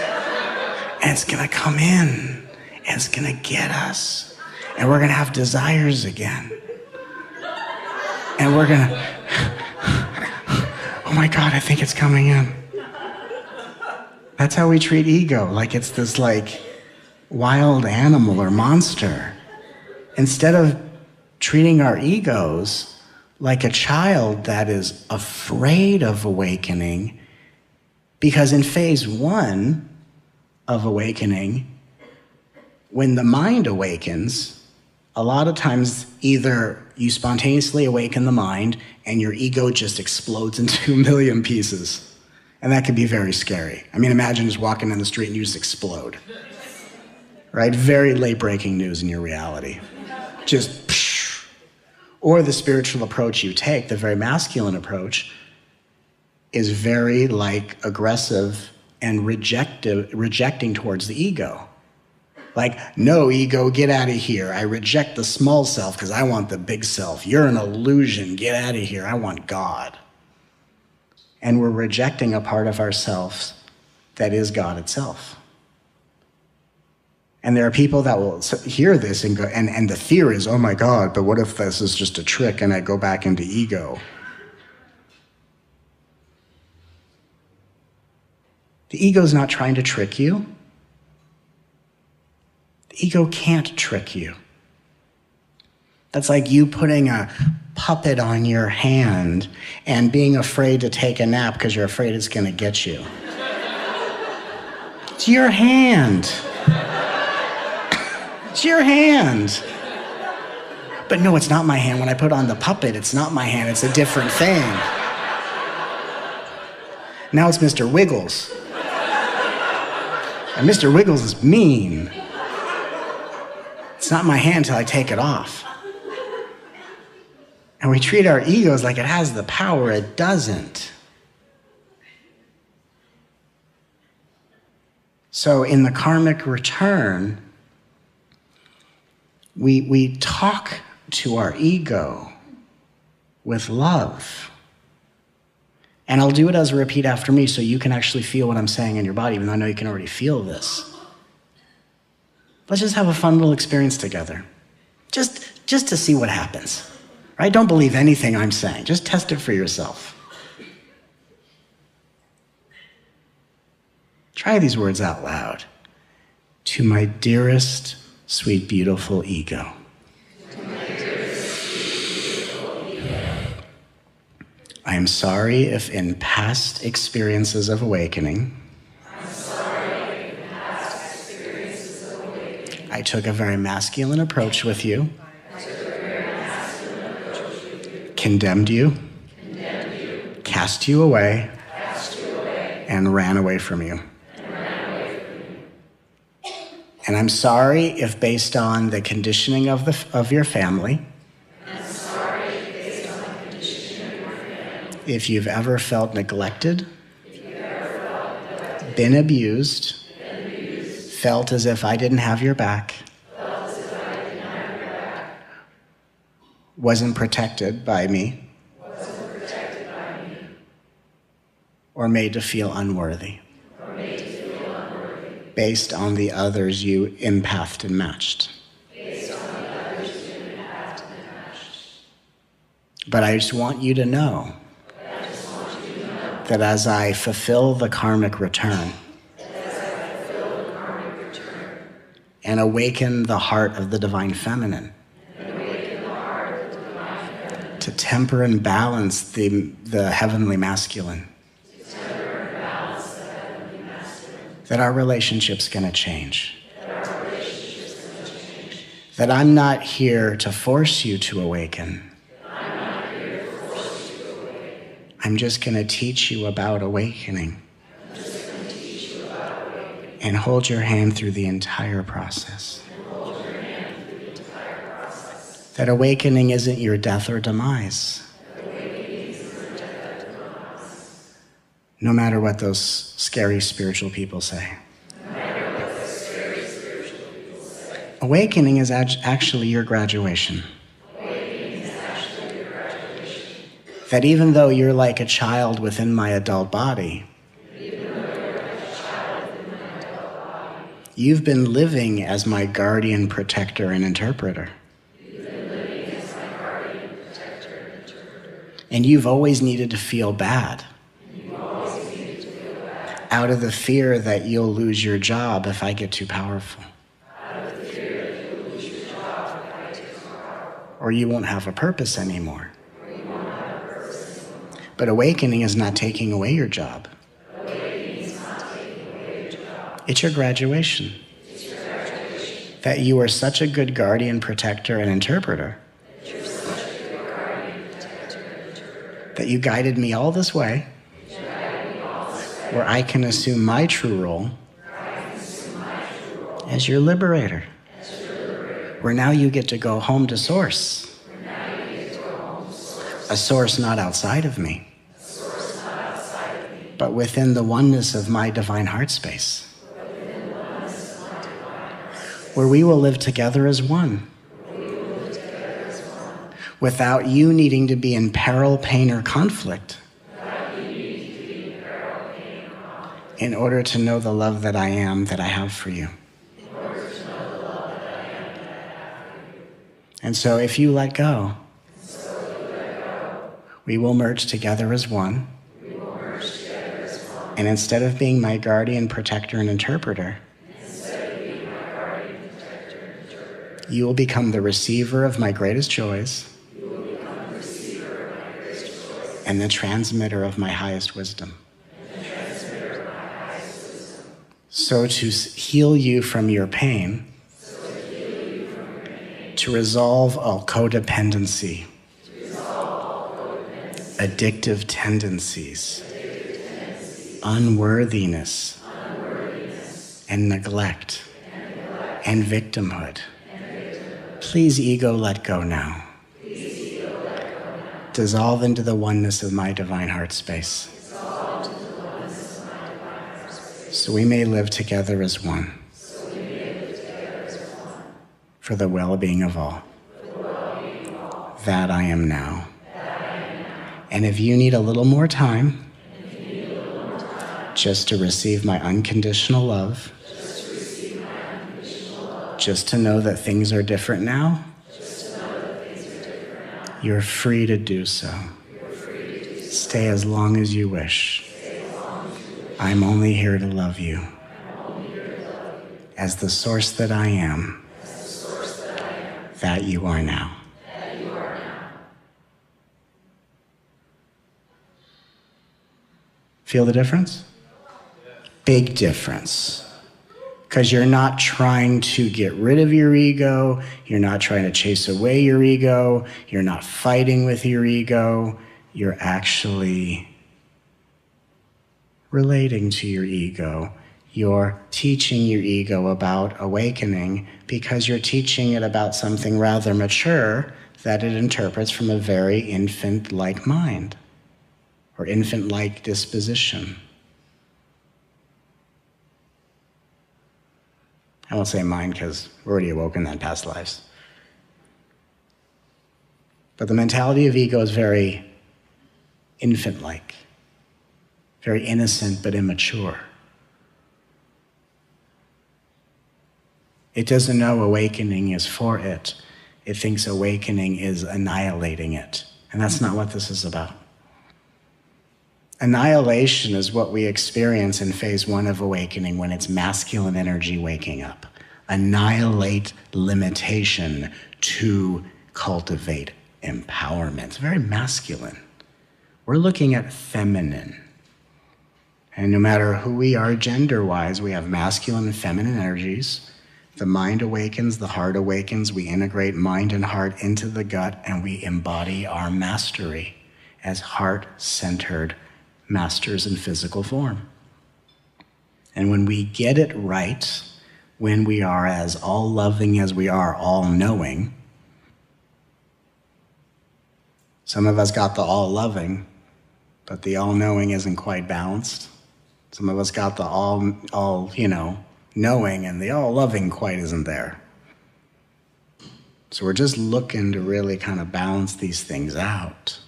And it's gonna come in, and it's gonna get us. And we're gonna have desires again. And we're gonna, oh my God, I think it's coming in. That's how we treat ego, like it's this wild animal or monster. Instead of treating our egos like a child that is afraid of awakening, because in phase 1 of awakening, when the mind awakens, a lot of times either you spontaneously awaken the mind and your ego just explodes into a million pieces. And that can be very scary. I mean, imagine just walking down the street and you just explode. Right? Very late breaking news in your reality. Just psh. Or the spiritual approach you take, the very masculine approach, is very aggressive and rejecting towards the ego. No, ego, get out of here. I reject the small self because I want the big self. You're an illusion. Get out of here. I want God. And we're rejecting a part of ourselves that is God itself. And there are people that will hear this and go, and the fear is, oh my God, but what if this is just a trick and I go back into ego? The ego's not trying to trick you. The ego can't trick you. That's like you putting a puppet on your hand and being afraid to take a nap because you're afraid it's going to get you. It's your hand. It's your hand. But no, it's not my hand. When I put on the puppet, it's not my hand. It's a different thing. Now it's Mr. Wiggles. And Mr. Wiggles is mean. It's not my hand till I take it off. And we treat our egos like it has the power. It doesn't. So in the karmic return, we talk to our ego with love. And I'll do it as a repeat after me so you can actually feel what I'm saying in your body, even though I know you can already feel this. Let's just have a fun little experience together. Just to see what happens, right? Don't believe anything I'm saying. Just test it for yourself. Try these words out loud. To my dearest, sweet, beautiful ego. I am sorry if in past experiences of awakening, I took a very masculine approach with you, condemned you, cast you away, and ran away from you. And I'm sorry if based on the conditioning of your family, if you've ever felt neglected, been abused, felt as if I didn't have your back, wasn't protected by me, or made to feel unworthy, based on the others you empathed and matched. But I just want you to know that as I fulfill the karmic return and awaken the heart of the divine feminine to temper and balance the heavenly masculine, that our relationship's going to change. That I'm not here to force you to awaken. I'm just going to teach you about awakening and hold your hand through the entire process. That awakening isn't your death or demise. No matter what those scary spiritual people say. Awakening is actually your graduation. That even though you're like a child within my adult body, you've been living as my guardian, protector, and interpreter. And you've always needed to feel bad. Out of the fear that you'll lose your job if I get too powerful. Or you won't have a purpose anymore. But awakening is not taking away your job. It's your graduation. That you are such a good guardian, protector, and interpreter that you guided me all this way where I can assume my true role as your liberator. Where now you get to go home to source. A source not outside of me, but within the oneness of my divine heart space. Where we will live together as one. Without you needing to be in peril, pain, or conflict. In order to know the love that I am, that I have for you. And so if you let go, we will merge together as one. And instead of being my guardian, protector, and interpreter, you will become the receiver of my greatest joys and the transmitter of my highest wisdom. So to heal you from your pain, to resolve all codependency, addictive tendencies, unworthiness, and neglect, and victimhood. Please, ego, let go now. Dissolve into the oneness of my divine heart space. So we may live together as one. For the well-being of all. That I am now. And if you need a little more time, just to receive my unconditional love, Just to know that things are different now. You're free to do so. Stay as long as you wish. I'm only here to love you. As the source that I am, that you are now. Feel the difference? Big difference. Because you're not trying to get rid of your ego, you're not trying to chase away your ego, you're not fighting with your ego, you're actually relating to your ego. You're teaching your ego about awakening because you're teaching it about something rather mature that it interprets from a very infant-like mind or infant-like disposition. I won't say mind because we're already awoken in past lives. But the mentality of ego is very infant-like, very innocent but immature. It doesn't know awakening is for it. It thinks awakening is annihilating it. And that's not what this is about. Annihilation is what we experience in phase 1 of awakening when it's masculine energy waking up. Annihilate limitation to cultivate empowerment. It's very masculine. We're looking at feminine. And no matter who we are gender-wise, we have masculine and feminine energies. The mind awakens, the heart awakens. We integrate mind and heart into the gut, and we embody our mastery as heart-centered masters in physical form. And when we get it right, when we are as all-loving as we are all-knowing, some of us got the all-loving, but the all-knowing isn't quite balanced. Some of us got the knowing, and the all-loving quite isn't there. So we're just looking to really kind of balance these things out.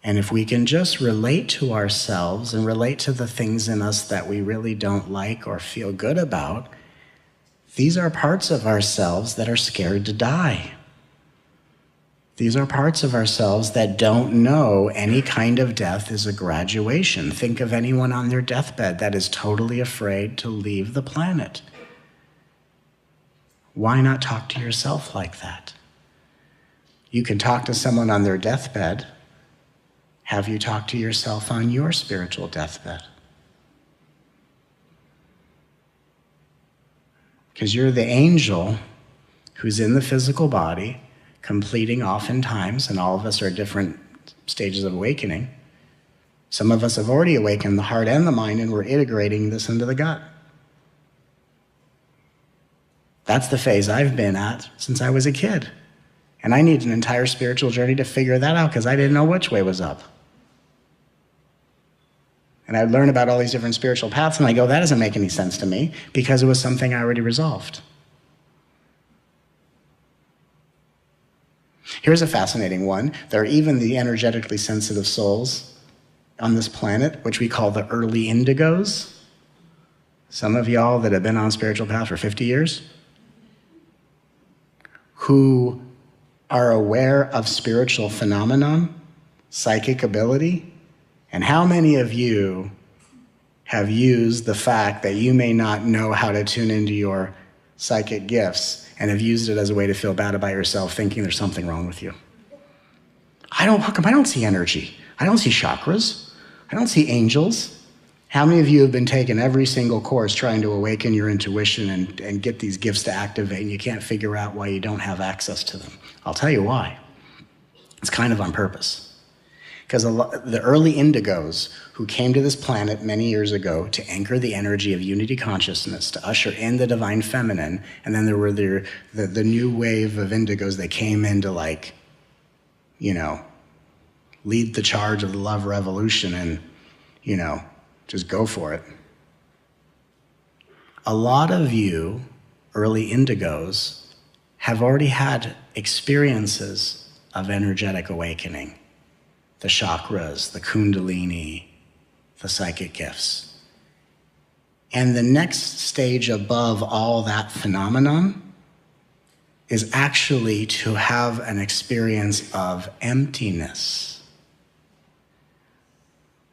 And if we can just relate to ourselves and relate to the things in us that we really don't like or feel good about, these are parts of ourselves that are scared to die. These are parts of ourselves that don't know any kind of death is a graduation. Think of anyone on their deathbed that is totally afraid to leave the planet. Why not talk to yourself like that? You can talk to someone on their deathbed. Have you talked to yourself on your spiritual deathbed? Because you're the angel who's in the physical body, completing oftentimes, and all of us are at different stages of awakening. Some of us have already awakened the heart and the mind, and we're integrating this into the gut. That's the phase I've been at since I was a kid. And I need an entire spiritual journey to figure that out because I didn't know which way was up. And I'd learn about all these different spiritual paths, and I go, that doesn't make any sense to me because it was something I already resolved. Here's a fascinating one. There are even the energetically sensitive souls on this planet, which we call the early indigos. Some of y'all that have been on spiritual path for 50 years, who are aware of spiritual phenomenon, psychic ability. And how many of you have used the fact that you may not know how to tune into your psychic gifts and have used it as a way to feel bad about yourself, thinking there's something wrong with you? How come I don't see energy? I don't see chakras. I don't see angels. How many of you have been taking every single course trying to awaken your intuition and get these gifts to activate, and you can't figure out why you don't have access to them? I'll tell you why. It's kind of on purpose. Because the early indigos who came to this planet many years ago to anchor the energy of unity consciousness, to usher in the divine feminine, and then there were the new wave of indigos that came in to lead the charge of the love revolution and, just go for it. A lot of you, early indigos, have already had experiences of energetic awakening. The chakras, the kundalini, the psychic gifts. And the next stage above all that phenomenon is actually to have an experience of emptiness,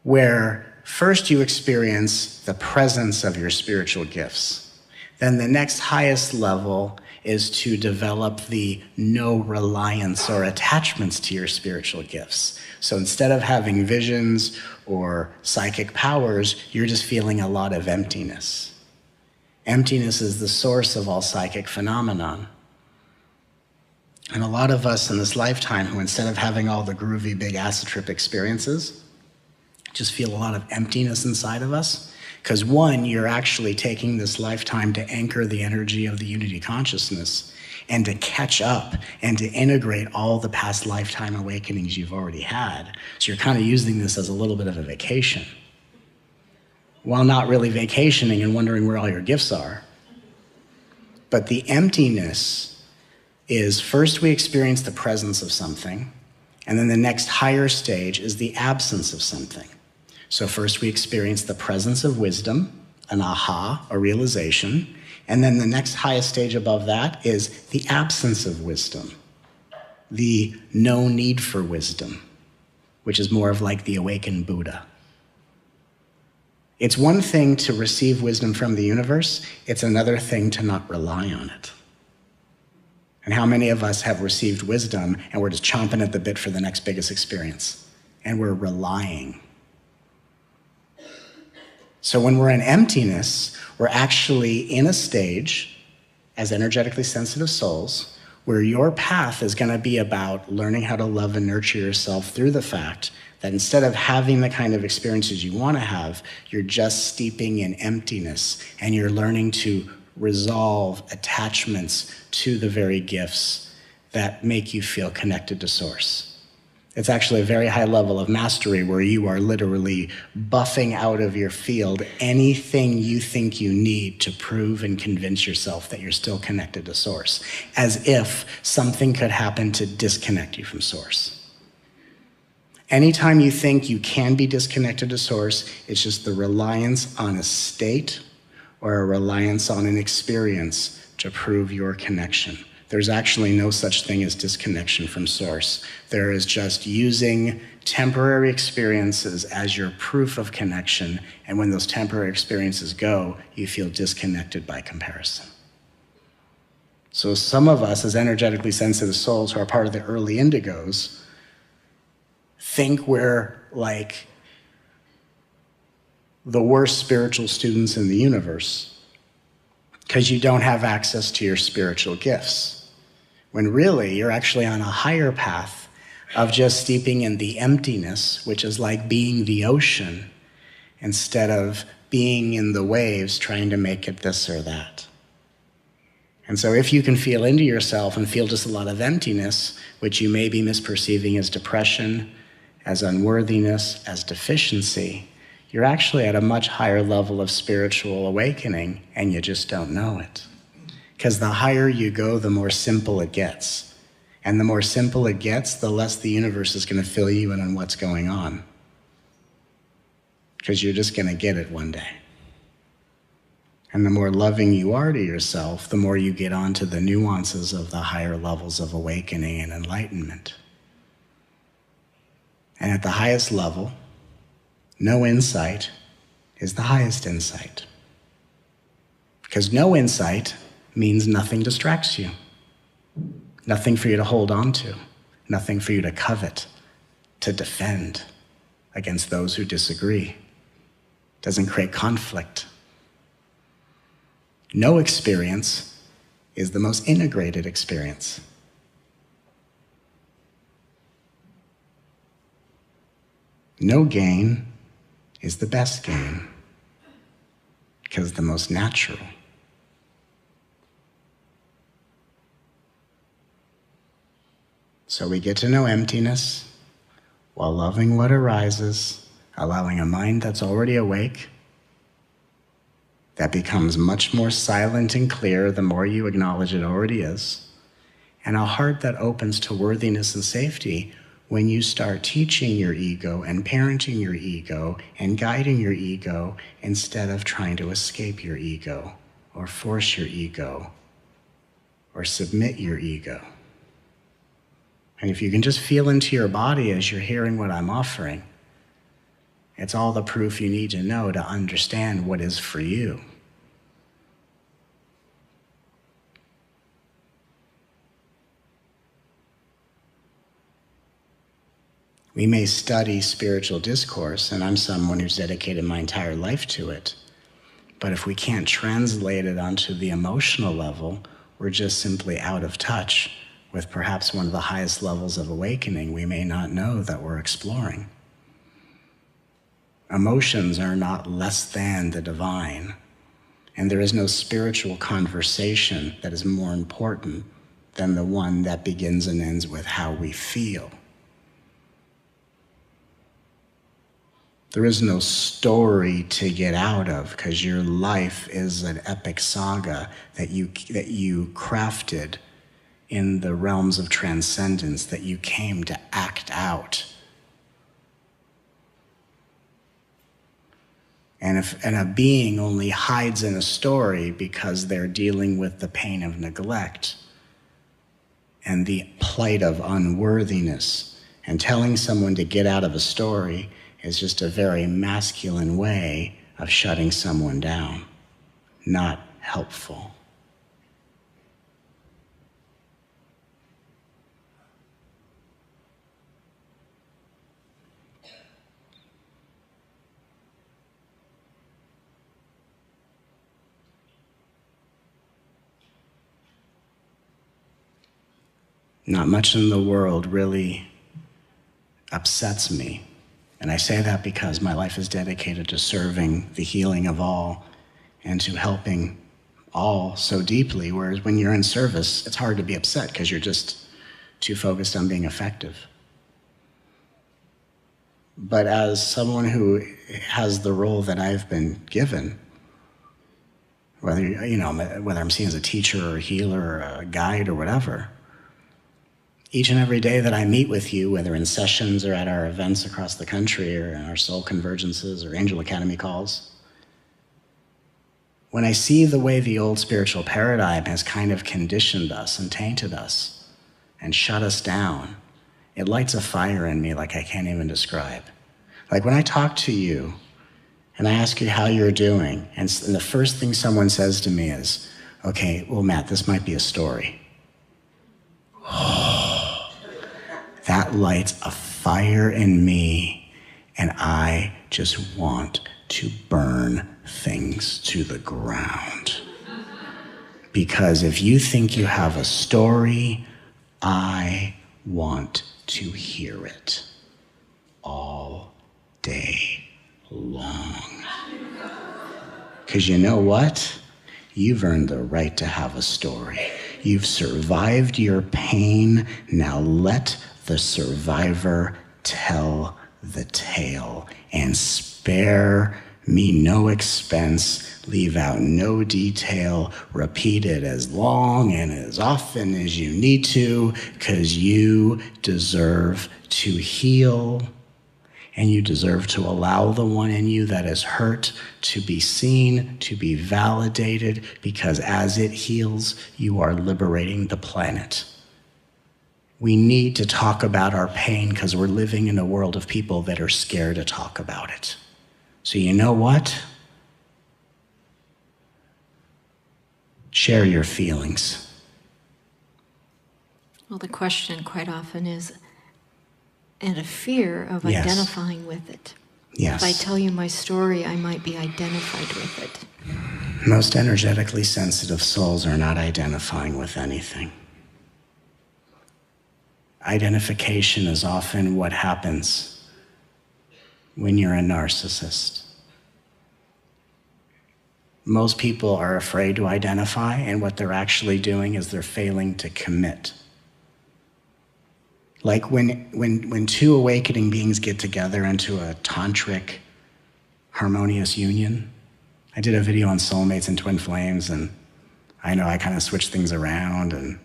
where first you experience the presence of your spiritual gifts. Then the next highest level is to develop the no reliance or attachments to your spiritual gifts. So instead of having visions or psychic powers, you're just feeling a lot of emptiness. Emptiness is the source of all psychic phenomenon. And a lot of us in this lifetime who, instead of having all the groovy big acid trip experiences, just feel a lot of emptiness inside of us. Because one, you're actually taking this lifetime to anchor the energy of the unity consciousness and to catch up and to integrate all the past lifetime awakenings you've already had. So you're kind of using this as a little bit of a vacation, while not really vacationing and wondering where all your gifts are. But the emptiness is, first we experience the presence of something, and then the next higher stage is the absence of something. So first we experience the presence of wisdom, an aha, a realization, and then the next highest stage above that is the absence of wisdom, the no need for wisdom, which is more of like the awakened Buddha. It's one thing to receive wisdom from the universe, it's another thing to not rely on it. And how many of us have received wisdom and we're just chomping at the bit for the next biggest experience, and we're relying? So when we're in emptiness, we're actually in a stage as energetically sensitive souls where your path is going to be about learning how to love and nurture yourself through the fact that instead of having the kind of experiences you want to have, you're just steeping in emptiness, and you're learning to resolve attachments to the very gifts that make you feel connected to Source. It's actually a very high level of mastery where you are literally buffing out of your field anything you think you need to prove and convince yourself that you're still connected to Source, as if something could happen to disconnect you from Source. Anytime you think you can be disconnected to Source, it's just the reliance on a state or a reliance on an experience to prove your connection. There's actually no such thing as disconnection from Source. There is just using temporary experiences as your proof of connection, and when those temporary experiences go, you feel disconnected by comparison. So some of us, as energetically sensitive souls who are part of the early indigos, think we're like the worst spiritual students in the universe because you don't have access to your spiritual gifts, when really you're actually on a higher path of just steeping in the emptiness, which is like being the ocean instead of being in the waves trying to make it this or that. And so if you can feel into yourself and feel just a lot of emptiness, which you may be misperceiving as depression, as unworthiness, as deficiency, you're actually at a much higher level of spiritual awakening, and you just don't know it. Because the higher you go, the more simple it gets. And the more simple it gets, the less the universe is going to fill you in on what's going on. Because you're just going to get it one day. And the more loving you are to yourself, the more you get onto the nuances of the higher levels of awakening and enlightenment. And at the highest level, no insight is the highest insight. Because no insight means nothing distracts you. Nothing for you to hold on to. Nothing for you to covet, to defend against those who disagree. Doesn't create conflict. No experience is the most integrated experience. No gain is the best gain, because the most natural. So we get to know emptiness while loving what arises, allowing a mind that's already awake, that becomes much more silent and clear the more you acknowledge it already is, and a heart that opens to worthiness and safety when you start teaching your ego and parenting your ego and guiding your ego instead of trying to escape your ego or force your ego or submit your ego. And if you can just feel into your body as you're hearing what I'm offering, it's all the proof you need to know to understand what is for you. We may study spiritual discourse, and I'm someone who's dedicated my entire life to it, but if we can't translate it onto the emotional level, we're just simply out of touch with perhaps one of the highest levels of awakening we may not know that we're exploring. Emotions are not less than the divine, and there is no spiritual conversation that is more important than the one that begins and ends with how we feel. There is no story to get out of, because your life is an epic saga that you crafted in the realms of transcendence, that you came to act out. And a being only hides in a story because they're dealing with the pain of neglect and the plight of unworthiness, and telling someone to get out of a story is just a very masculine way of shutting someone down, not helpful. Not much in the world really upsets me. And I say that because my life is dedicated to serving the healing of all and to helping all so deeply, whereas when you're in service, it's hard to be upset because you're just too focused on being effective. But as someone who has the role that I've been given, whether I'm seen as a teacher or a healer or a guide or whatever, each and every day that I meet with you, whether in sessions or at our events across the country or in our soul convergences or Angel Academy calls, when I see the way the old spiritual paradigm has kind of conditioned us and tainted us and shut us down, it lights a fire in me like I can't even describe. Like when I talk to you and I ask you how you're doing, and the first thing someone says to me is, okay, well, Matt, this might be a story. That lights a fire in me, and I just want to burn things to the ground. Because if you think you have a story, I want to hear it all day long. Because you know what? You've earned the right to have a story. You've survived your pain. Now let the survivor tell the tale and spare me no expense, leave out no detail, repeat it as long and as often as you need to, because you deserve to heal and you deserve to allow the one in you that is hurt to be seen, to be validated, because as it heals, you are liberating the planet. We need to talk about our pain because we're living in a world of people that are scared to talk about it. So you know what? Share your feelings. Well, the question quite often is, and a fear of identifying with it. Yes. If I tell you my story, I might be identified with it. Most energetically sensitive souls are not identifying with anything. Identification is often what happens when you're a narcissist. Most people are afraid to identify, and what they're actually doing is they're failing to commit. Like when two awakening beings get together into a tantric, harmonious union. I did a video on soulmates and twin flames, and I know I kind of switched things around, and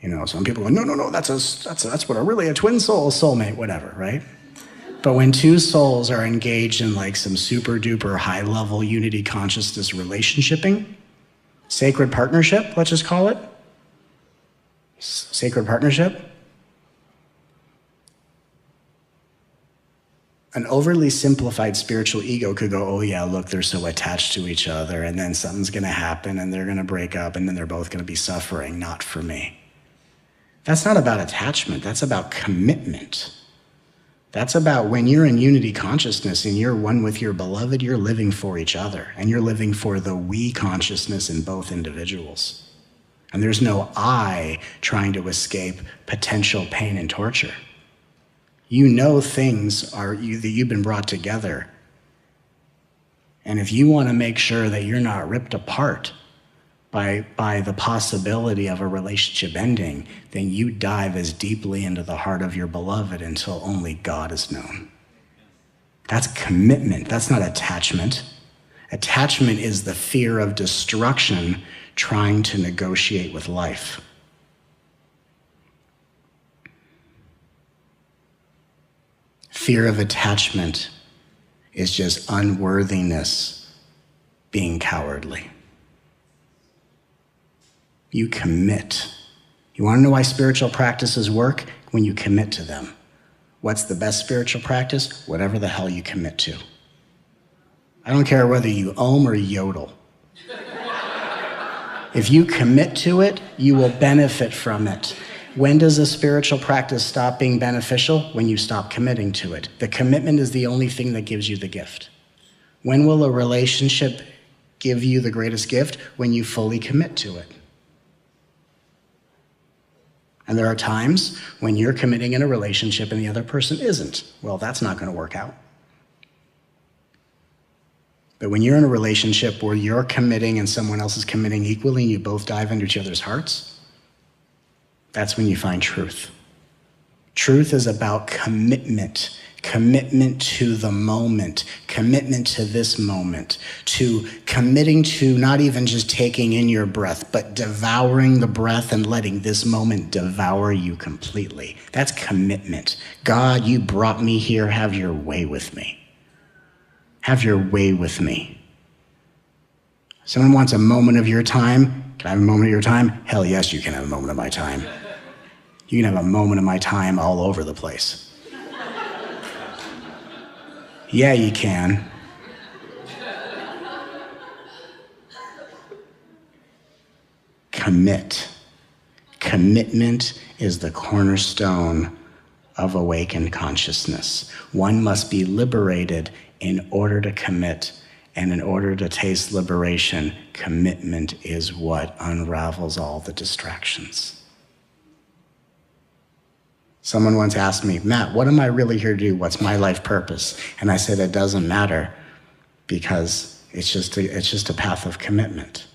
You know, some people go, no, that's what a twin soul, soulmate, whatever, right? But when two souls are engaged in like some super duper high level unity consciousness relationshiping, sacred partnership, let's just call it, sacred partnership, an overly simplified spiritual ego could go, oh yeah, look, they're so attached to each other, and then something's gonna happen, and they're gonna break up, and then they're both gonna be suffering, not for me. That's not about attachment, that's about commitment. That's about when you're in unity consciousness and you're one with your beloved, you're living for each other, and you're living for the we consciousness in both individuals. And there's no I trying to escape potential pain and torture. You know things that you've been brought together. And if you want to make sure that you're not ripped apart by the possibility of a relationship ending, then you dive as deeply into the heart of your beloved until only God is known. That's commitment. That's not attachment. Attachment is the fear of destruction trying to negotiate with life. Fear of attachment is just unworthiness being cowardly. You commit. You want to know why spiritual practices work? When you commit to them. What's the best spiritual practice? Whatever the hell you commit to. I don't care whether you or yodel. If you commit to it, you will benefit from it. When does a spiritual practice stop being beneficial? When you stop committing to it. The commitment is the only thing that gives you the gift. When will a relationship give you the greatest gift? When you fully commit to it. And there are times when you're committing in a relationship and the other person isn't. Well, that's not going to work out. But when you're in a relationship where you're committing and someone else is committing equally and you both dive into each other's hearts, that's when you find truth. Truth is about commitment. Commitment to the moment, commitment to this moment, to committing to not even just taking in your breath, but devouring the breath and letting this moment devour you completely. That's commitment. God, you brought me here, have your way with me. Have your way with me. Someone wants a moment of your time? Can I have a moment of your time? Hell yes, you can have a moment of my time. You can have a moment of my time all over the place. Yeah, you can. Commit. Commitment is the cornerstone of awakened consciousness. One must be liberated in order to commit, and in order to taste liberation, commitment is what unravels all the distractions. Someone once asked me, Matt, what am I really here to do? What's my life purpose? And I said, it doesn't matter, because it's just a path of commitment.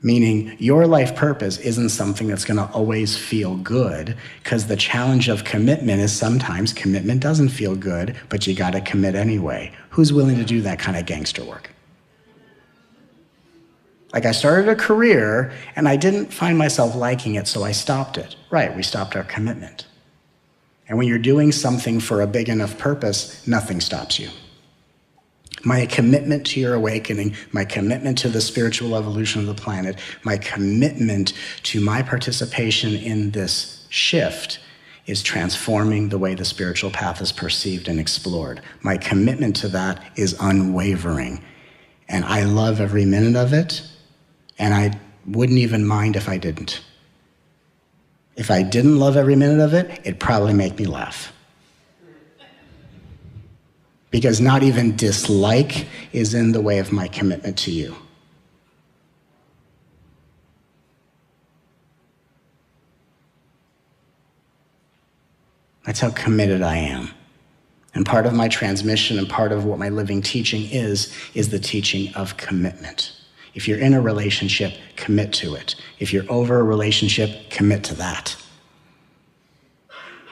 Meaning your life purpose isn't something that's going to always feel good, because the challenge of commitment is sometimes commitment doesn't feel good, but you got to commit anyway. Who's willing to do that kind of gangster work? Like, I started a career and I didn't find myself liking it, so I stopped it. Right, we stopped our commitment. And when you're doing something for a big enough purpose, nothing stops you. My commitment to your awakening, my commitment to the spiritual evolution of the planet, my commitment to my participation in this shift is transforming the way the spiritual path is perceived and explored. My commitment to that is unwavering. And I love every minute of it, and I wouldn't even mind if I didn't. If I didn't love every minute of it, it'd probably make me laugh. Because not even dislike is in the way of my commitment to you. That's how committed I am. And part of my transmission and part of what my living teaching is the teaching of commitment. If you're in a relationship, commit to it. If you're over a relationship, commit to that.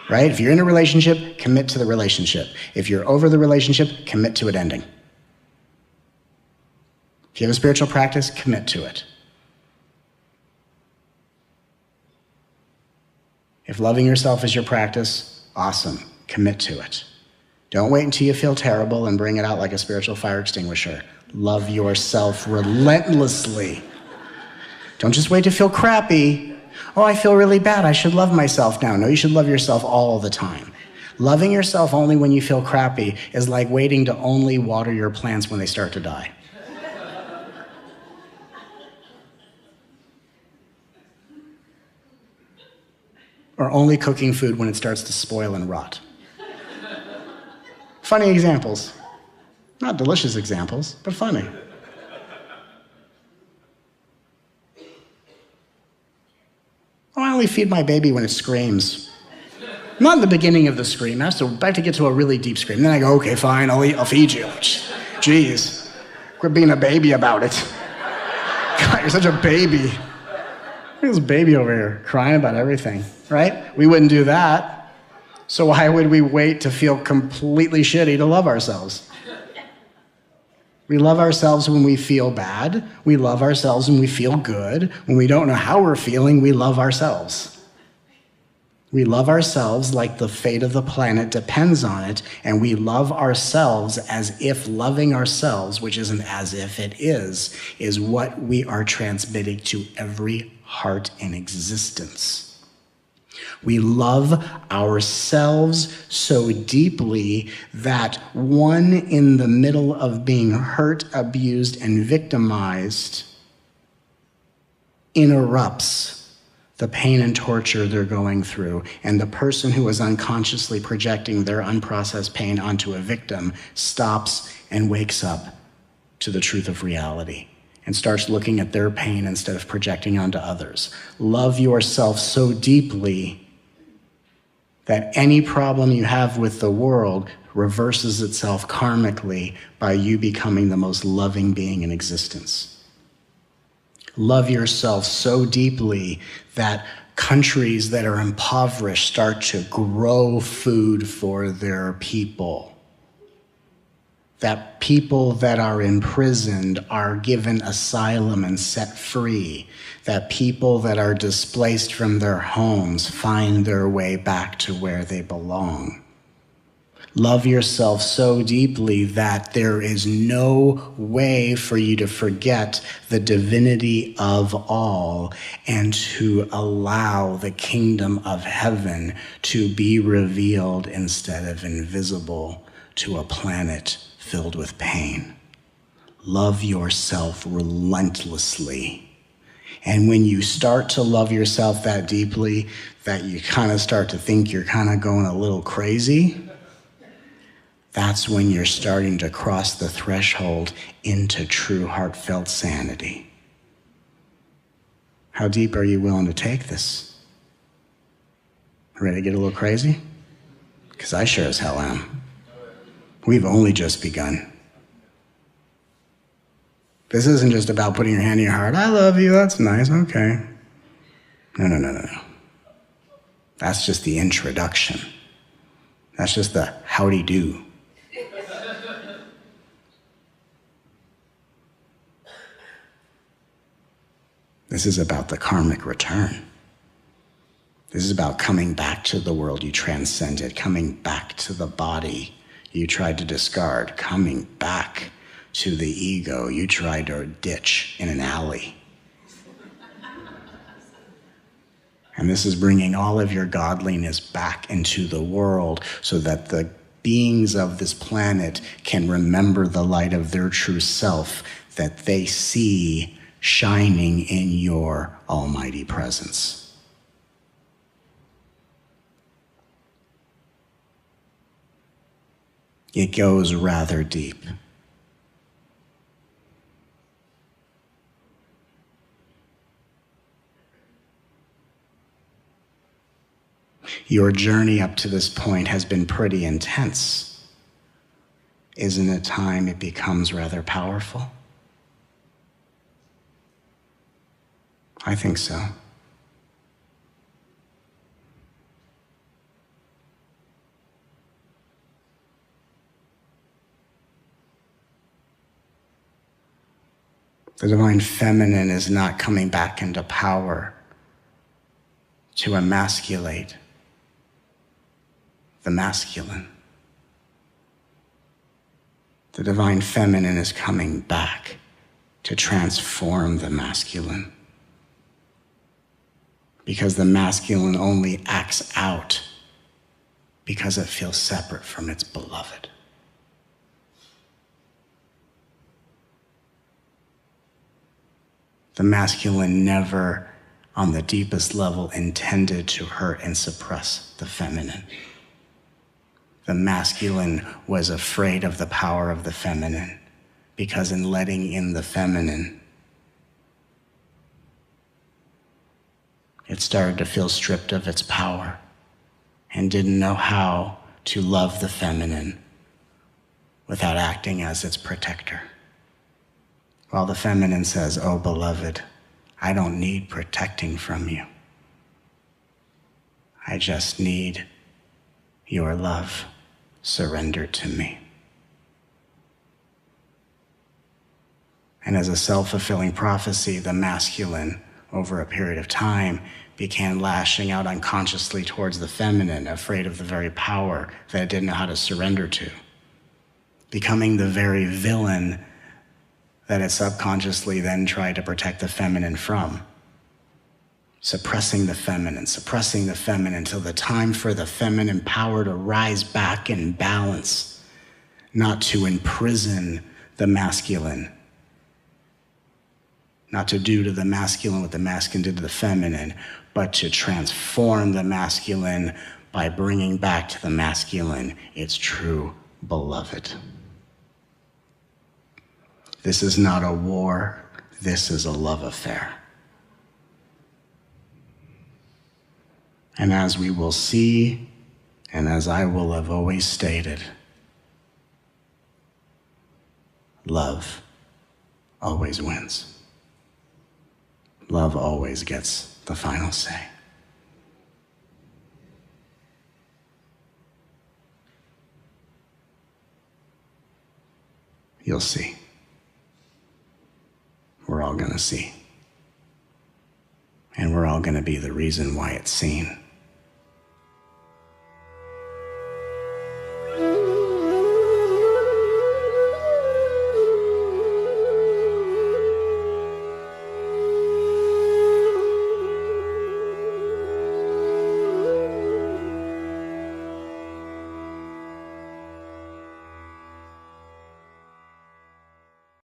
Right? If you're in a relationship, commit to the relationship. If you're over the relationship, commit to it ending. If you have a spiritual practice, commit to it. If loving yourself is your practice, awesome. Commit to it. Don't wait until you feel terrible and bring it out like a spiritual fire extinguisher. Love yourself relentlessly. Don't just wait to feel crappy. Oh, I feel really bad. I should love myself now. No, you should love yourself all the time. Loving yourself only when you feel crappy is like waiting to only water your plants when they start to die. Or only cooking food when it starts to spoil and rot. Funny examples. Not delicious examples, but funny. Oh, I only feed my baby when it screams. Not in the beginning of the scream. I have to get to a really deep scream. Then I go, okay, fine, I'll feed you. Jeez, quit being a baby about it. God, you're such a baby. Look at this baby over here crying about everything, right? We wouldn't do that. So why would we wait to feel completely shitty to love ourselves? We love ourselves when we feel bad. We love ourselves when we feel good. When we don't know how we're feeling, we love ourselves. We love ourselves like the fate of the planet depends on it, and we love ourselves as if loving ourselves, which isn't as if it is what we are transmitting to every heart in existence. We love ourselves so deeply that one in the middle of being hurt, abused, and victimized interrupts the pain and torture they're going through, and the person who is unconsciously projecting their unprocessed pain onto a victim stops and wakes up to the truth of reality and starts looking at their pain instead of projecting onto others. Love yourself so deeply that any problem you have with the world reverses itself karmically by you becoming the most loving being in existence. Love yourself so deeply that countries that are impoverished start to grow food for their people. That people that are imprisoned are given asylum and set free. That people that are displaced from their homes find their way back to where they belong. Love yourself so deeply that there is no way for you to forget the divinity of all and to allow the kingdom of heaven to be revealed instead of invisible to a planet filled with pain. Love yourself relentlessly. And when you start to love yourself that deeply that you kind of start to think you're kind of going a little crazy, that's when you're starting to cross the threshold into true heartfelt sanity. How deep are you willing to take this? Ready to get a little crazy? Because I sure as hell am. We've only just begun. This isn't just about putting your hand in your heart. I love you, that's nice, okay. No. That's just the introduction. That's just the howdy do. This is about the karmic return. This is about coming back to the world you transcended, coming back to the body you tried to discard, coming back to the ego you tried to ditch in an alley. And this is bringing all of your godliness back into the world so that the beings of this planet can remember the light of their true self that they see shining in your almighty presence. It goes rather deep. Your journey up to this point has been pretty intense. Isn't it time it becomes rather powerful? I think so. The divine feminine is not coming back into power to emasculate the masculine. The divine feminine is coming back to transform the masculine, because the masculine only acts out because it feels separate from its beloved. The masculine never, on the deepest level, intended to hurt and suppress the feminine. The masculine was afraid of the power of the feminine, because in letting in the feminine, it started to feel stripped of its power and didn't know how to love the feminine without acting as its protector. While the feminine says, "Oh, beloved, I don't need protecting from you. I just need your love. Surrender to me." And as a self-fulfilling prophecy, the masculine, over a period of time, began lashing out unconsciously towards the feminine, afraid of the very power that it didn't know how to surrender to, becoming the very villain that it subconsciously then tried to protect the feminine from. Suppressing the feminine till the time for the feminine power to rise back in balance, not to imprison the masculine, not to do to the masculine what the masculine did to the feminine, but to transform the masculine by bringing back to the masculine its true beloved. This is not a war, this is a love affair. And as we will see, and as I will have always stated, love always wins. Love always gets the final say. You'll see. We're all gonna see. And we're all gonna be the reason why it's seen.